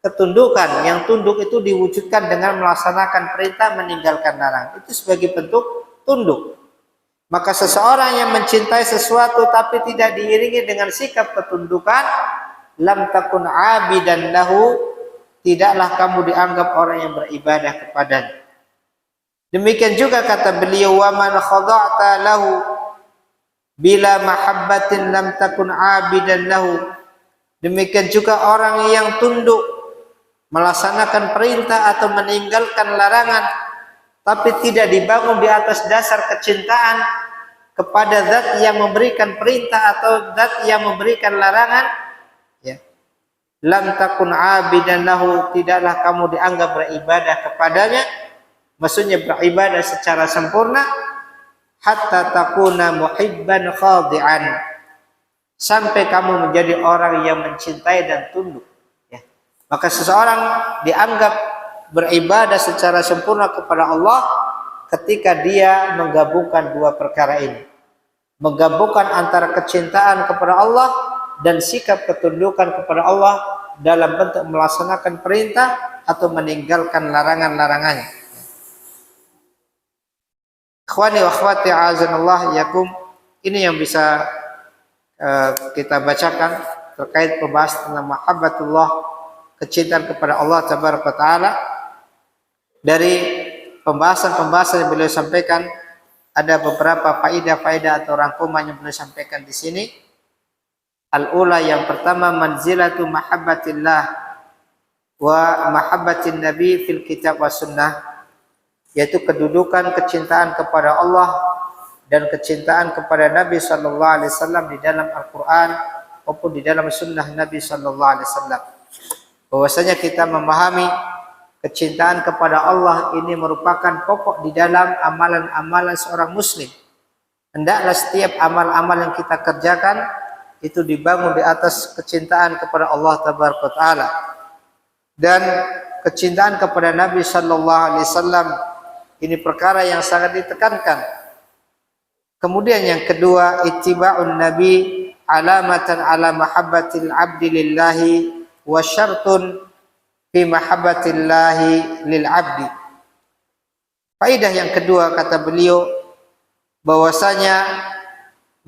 ketundukan. Yang tunduk itu diwujudkan dengan melaksanakan perintah, meninggalkan larangan. Itu sebagai bentuk tunduk. Maka seseorang yang mencintai sesuatu tapi tidak diiringi dengan sikap ketundukan, lam takun abidan lahu, tidaklah kamu dianggap orang yang beribadah kepadanya. Demikian juga kata beliau, wa man khada'ta lahu bila mahabbatin lam takun abidan lahu. Demikian juga orang yang tunduk melaksanakan perintah atau meninggalkan larangan tapi tidak dibangun di atas dasar kecintaan kepada zat yang memberikan perintah atau zat yang memberikan larangan, ya, lam takun abidan lahu, tidaklah kamu dianggap beribadah kepadanya. Maksudnya beribadah secara sempurna, hatta takuna muhibban khadi'an, sampai kamu menjadi orang yang mencintai dan tunduk, ya. Maka seseorang dianggap beribadah secara sempurna kepada Allah ketika dia menggabungkan dua perkara ini, menggabungkan antara kecintaan kepada Allah dan sikap ketundukan kepada Allah dalam bentuk melaksanakan perintah atau meninggalkan larangan-larangannya. Ikhwani wa akhwati a'azanallah yakum, ini yang bisa kita bacakan terkait pembahasan tentang mahabbatullah, kecintaan kepada Allah tabaraka taala. Dari pembahasan-pembahasan yang beliau sampaikan, ada beberapa faedah-faedah atau rangkuman yang beliau sampaikan di sini. Al-ula, yang pertama, manzilatu mahabbatillah wa mahabbatin nabi fil kitab wa sunnah, yaitu kedudukan kecintaan kepada Allah dan kecintaan kepada Nabi sallallahu alaihi wasallam di dalam Al-Qur'an maupun di dalam sunnah Nabi sallallahu alaihi wasallam. Bahwasanya kita memahami kecintaan kepada Allah ini merupakan pokok di dalam amalan-amalan seorang muslim. Hendaklah setiap amal-amal yang kita kerjakan itu dibangun di atas kecintaan kepada Allah tabaraka taala dan kecintaan kepada Nabi sallallahu alaihi wasallam. Ini perkara yang sangat ditekankan. Kemudian yang kedua, ittiba'un nabi alamatan ala mahabbatil abdi lillahi wa syartun fi mahabbatillahi lil abdi. Faedah yang kedua, kata beliau, bahwasanya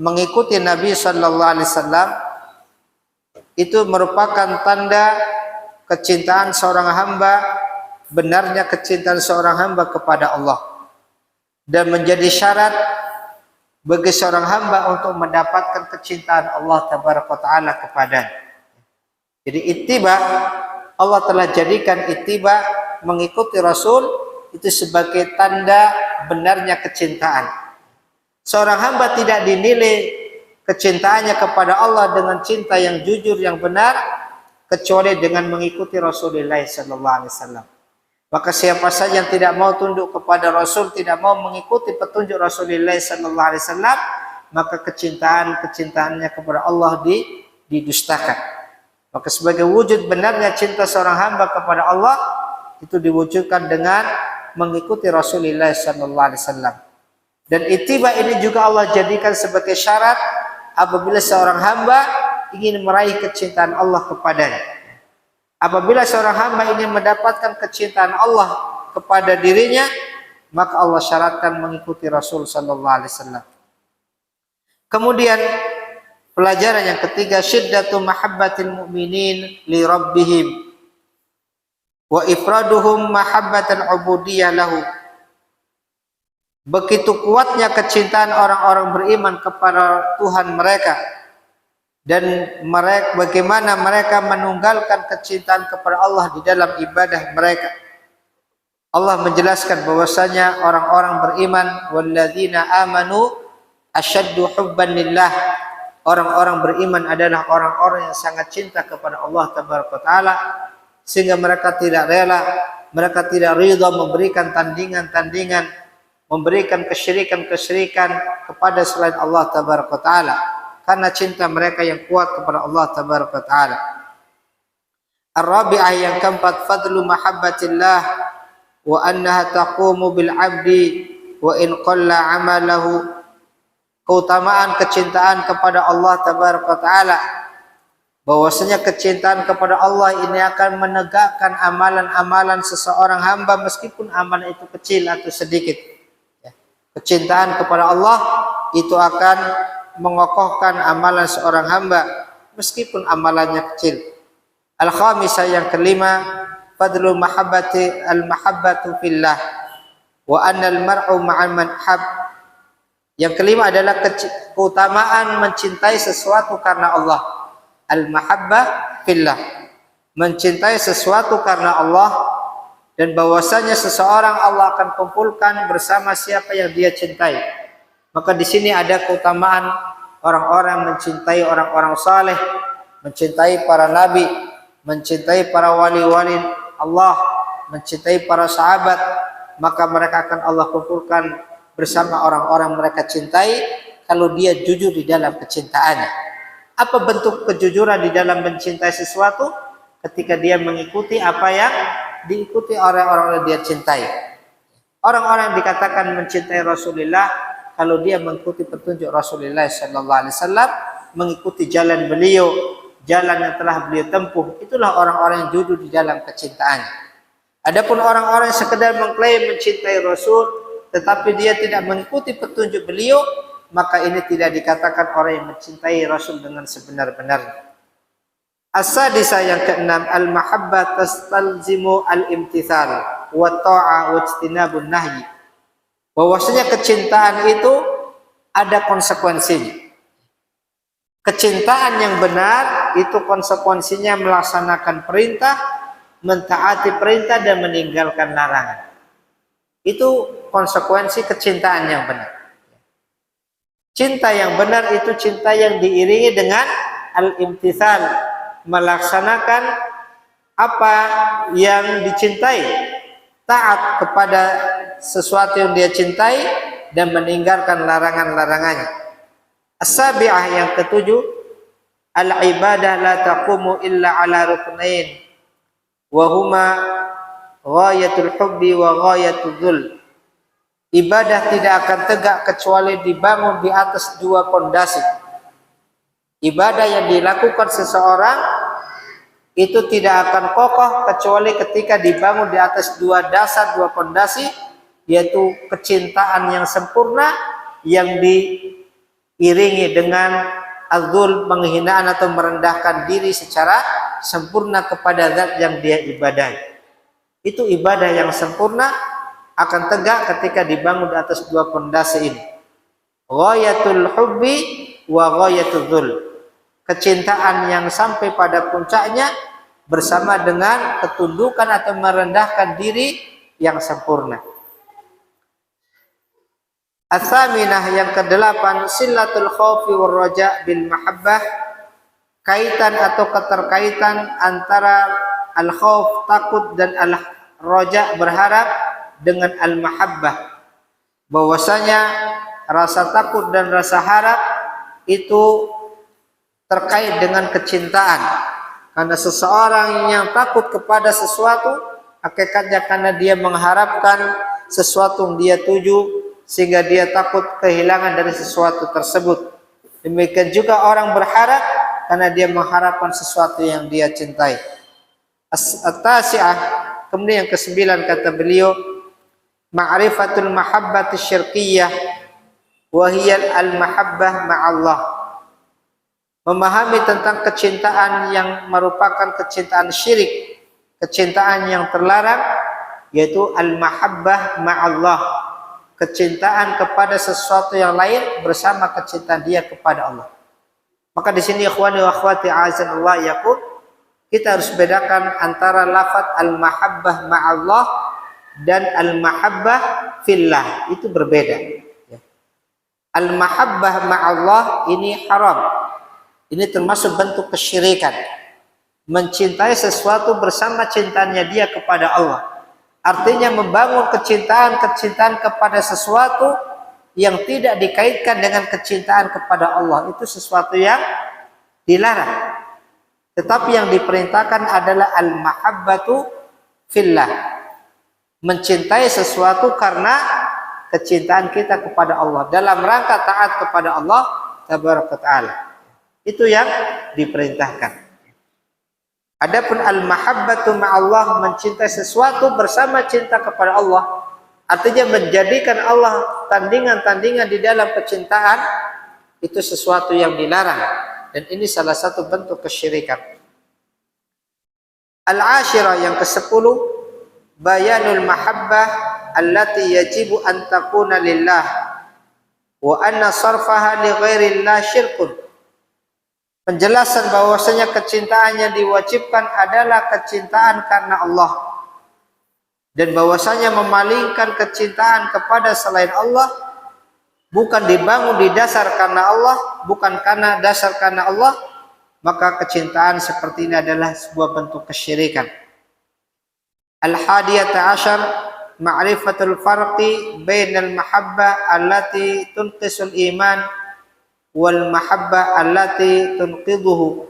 mengikuti Nabi sallallahu alaihi wasallam itu merupakan tanda kecintaan seorang hamba, benarnya kecintaan seorang hamba kepada Allah, dan menjadi syarat bagi seorang hamba untuk mendapatkan kecintaan Allah tabaraka taala kepadanya. Jadi ittiba, Allah telah jadikan ittiba, mengikuti Rasul, itu sebagai tanda benarnya kecintaan. Seorang hamba tidak dinilai kecintaannya kepada Allah dengan cinta yang jujur, yang benar, kecuali dengan mengikuti Rasulullah sallallahu alaihi wasallam. Maka siapa saja yang tidak mau tunduk kepada Rasul, tidak mau mengikuti petunjuk Rasulullah sallallahu alaihi wasallam, maka kecintaannya kepada Allah didustakan. Maka sebagai wujud benarnya cinta seorang hamba kepada Allah itu diwujudkan dengan mengikuti Rasulullah sallallahu alaihi wasallam. Dan ittiba ini juga Allah jadikan sebagai syarat apabila seorang hamba ingin meraih kecintaan Allah kepadanya. Apabila seorang hamba ingin mendapatkan kecintaan Allah kepada dirinya, maka Allah syaratkan mengikuti Rasul sallallahu alaihi wasallam. Kemudian pelajaran yang ketiga, syiddatu mahabbatil mu'minin li rabbihim wa ifraduhum mahabbatan ubudiyah lahu. Begitu kuatnya kecintaan orang-orang beriman kepada Tuhan mereka, dan mereka, bagaimana mereka menunggalkan kecintaan kepada Allah di dalam ibadah mereka. Allah menjelaskan bahwasanya orang-orang beriman, walladzina amanu asyaddu hubban lillah, orang-orang beriman adalah orang-orang yang sangat cinta kepada Allah tabaraka taala, sehingga mereka tidak rela, mereka tidak ridha memberikan tandingan-tandingan memberikan kesyirikan-kesyirikan kepada selain Allah tabaraka taala karena cinta mereka yang kuat kepada Allah tabaraka taala. Ar-rabi'ah yang keempat, fadlu mahabbatillah wa annaha taqumu bil 'abdi wa in qalla 'amalahu. Keutamaan kecintaan kepada Allah tabaraka taala, bahwasanya kecintaan kepada Allah ini akan menegakkan amalan-amalan seseorang hamba meskipun amalan itu kecil atau sedikit. Kecintaan kepada Allah itu akan mengokohkan amalan seorang hamba meskipun amalannya kecil. Al-khamisah yang kelima, fadlu al-mahabbatu fillah wa anna al-mar'u ma'al man hab. Yang kelima adalah keutamaan mencintai sesuatu karena Allah. Al-mahabbah fillah, mencintai sesuatu karena Allah, dan bahwasanya seseorang Allah akan kumpulkan bersama siapa yang dia cintai. Maka di sini ada keutamaan orang-orang mencintai orang-orang saleh, mencintai para nabi, mencintai para wali-wali Allah, mencintai para sahabat, maka mereka akan Allah kumpulkan bersama orang-orang mereka cintai kalau dia jujur di dalam kecintaannya. Apa bentuk kejujuran di dalam mencintai sesuatu? Ketika dia mengikuti apa yang diikuti oleh orang yang dia cintai. Orang-orang yang dikatakan mencintai Rasulullah kalau dia mengikuti petunjuk Rasulullah sallallahu alaihi wasallam, mengikuti jalan beliau, jalan yang telah beliau tempuh, itulah orang-orang yang jujur di dalam kecintaannya. Adapun orang-orang yang sekedar mengklaim mencintai Rasul tetapi dia tidak mengikuti petunjuk beliau, maka ini tidak dikatakan orang yang mencintai Rasul dengan sebenar-benarnya. As-sadisah yang keenam, al-mahabbah tastalzimu al-imtithal wa ta'ah wa ijtinabun nahyi. Bahwasanya kecintaan itu ada konsekuensinya. Kecintaan yang benar itu konsekuensinya melaksanakan perintah, mentaati perintah dan meninggalkan larangan. Itu konsekuensi kecintaan yang benar. Cinta yang benar itu cinta yang diiringi dengan al-imtithal, melaksanakan apa yang dicintai, taat kepada sesuatu yang dia cintai dan meninggalkan larangan-larangannya. As-sabi'ah yang ketujuh, al-ibadah la taqumu illa ala ruknain wa huma ghayatul hubbi wa ghayatul dhul. Ibadah tidak akan tegak kecuali dibangun di atas dua pondasi. Ibadah yang dilakukan seseorang itu tidak akan kokoh kecuali ketika dibangun di atas dua dasar, dua pondasi, yaitu kecintaan yang sempurna yang diiringi dengan azul, penghinaan atau merendahkan diri secara sempurna kepada zat yang dia ibadahi. Itu ibadah yang sempurna akan tegak ketika dibangun di atas dua pondasi ini. Ghayatul hubbi wa ghayatul dhul. Kecintaan yang sampai pada puncaknya bersama dengan ketundukan atau merendahkan diri yang sempurna. As-saminah yang kedelapan, silatul khaufi war raja bil mahabbah. Kaitan atau keterkaitan antara al-khauf takut dan al-raja berharap dengan al-mahabbah. Bahwasanya rasa takut dan rasa harap itu terkait dengan kecintaan. Karena seseorang yang takut kepada sesuatu, hakikatnya karena dia mengharapkan sesuatu yang dia tuju, sehingga dia takut kehilangan dari sesuatu tersebut. Demikian juga orang berharap karena dia mengharapkan sesuatu yang dia cintai. At-tasi'ah, kemudian yang kesembilan kata beliau, ma'rifatul mahabbati syirkiyah wa hiya al-mahabbah ma'allah. Memahami tentang kecintaan yang merupakan kecintaan syirik, kecintaan yang terlarang, yaitu al-mahabbah ma'allah, kecintaan kepada sesuatu yang lain bersama kecintaan dia kepada Allah. Maka di sini ikhwani wa akhwati azanallah yaqul, kita harus bedakan antara lafaz al-mahabbah ma'allah dan al-mahabbah fillah, itu berbeda. Al-mahabbah ma'allah ini haram. Ini termasuk bentuk kesyirikan. Mencintai sesuatu bersama cintanya dia kepada Allah. Artinya membangun kecintaan kepada sesuatu yang tidak dikaitkan dengan kecintaan kepada Allah, itu sesuatu yang dilarang. Tetapi yang diperintahkan adalah al-mahabbatu fillah, mencintai sesuatu karena kecintaan kita kepada Allah dalam rangka taat kepada Allah tabaraka taala. Itu yang diperintahkan. Adapun al-mahabbatu ma'allah, mencintai sesuatu bersama cinta kepada Allah, artinya menjadikan Allah tandingan-tandingan di dalam kecintaan, itu sesuatu yang dilarang, dan ini salah satu bentuk kesyirikan. Al-ashirah, yang ke-10, bayanul mahabbah allati yajibu an takuna lillah wa anna sarfaha li ghairillah syirkun. Penjelasan bahwasanya kecintaan yang diwajibkan adalah kecintaan karena Allah, dan bahwasanya memalingkan kecintaan kepada selain Allah, bukan dibangun di dasar karena Allah, bukan karena dasar karena Allah, maka kecintaan seperti ini adalah sebuah bentuk kesyirikan. Al-hadiyata asyar, ma'rifatul farqi bainal mahabbah allati tunqisul iman wal mahabbah allati tunqidhuhu.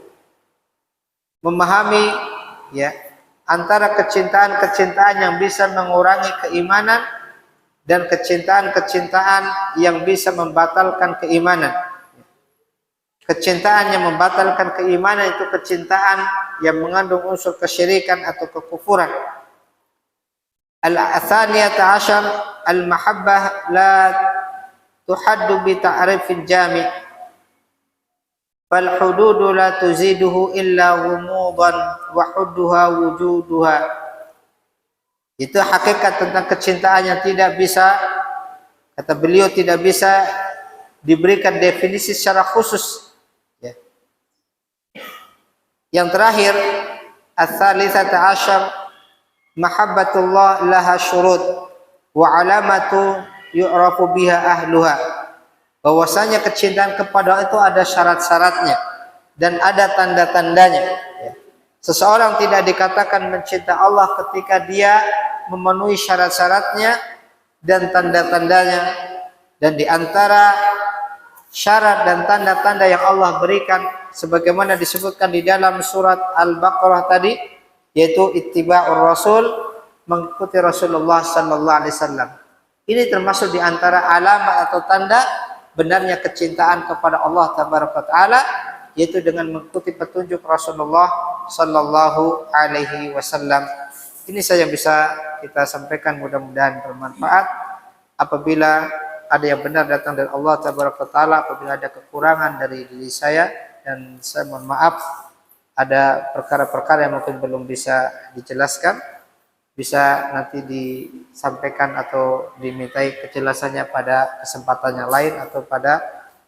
Memahami ya antara kecintaan-kecintaan yang bisa mengurangi keimanan dan kecintaan-kecintaan yang bisa membatalkan keimanan. Kecintaan yang membatalkan keimanan itu kecintaan yang mengandung unsur kesyirikan atau kekufuran. Al-thaniyata asyar, al-mahabbah la tuhaddu bi ta'rifin jami', fal hududu la tuziduhu illa ghumudan wa hudduha wujuduha. Itu hakikat tentang kecintaan yang tidak bisa, kata beliau, tidak bisa diberikan definisi secara khusus ya. Yang terakhir, ats-tsalitsata asyar, mahabbatullah laha syurut wa alamatu yu'rafu biha ahluha. Bahwasanya kecintaan kepada Allah itu ada syarat-syaratnya dan ada tanda-tandanya. Seseorang tidak dikatakan mencintai Allah ketika dia memenuhi syarat-syaratnya dan tanda-tandanya. Dan di antara syarat dan tanda-tanda yang Allah berikan, sebagaimana disebutkan di dalam surat Al-Baqarah tadi, yaitu ittiba'ur rasul, mengikuti Rasulullah sallallahu alaihi wasallam. Ini termasuk di antara alamat atau tanda benarnya kecintaan kepada Allah tabaraka taala, yaitu dengan mengikuti petunjuk Rasulullah sallallahu alaihi wasallam. Ini saja yang bisa kita sampaikan, mudah-mudahan bermanfaat. Apabila ada yang benar datang dari Allah tabaraka taala, apabila ada kekurangan dari diri saya, dan saya mohon maaf ada perkara-perkara yang mungkin belum bisa dijelaskan, bisa nanti disampaikan atau dimintai kejelasannya pada kesempatan yang lain atau pada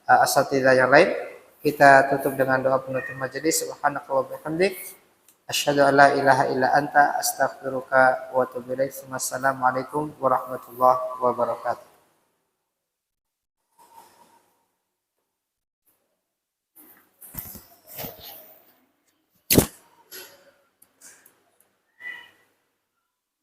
asatidzah yang lain. Kita tutup dengan doa penutup majelis. Subhanakallah bihamdik, asyhadu an la ilaha illa anta, astaghfiruka wa atubu ilaik. Wassalamualaikum warahmatullahi wabarakatuh.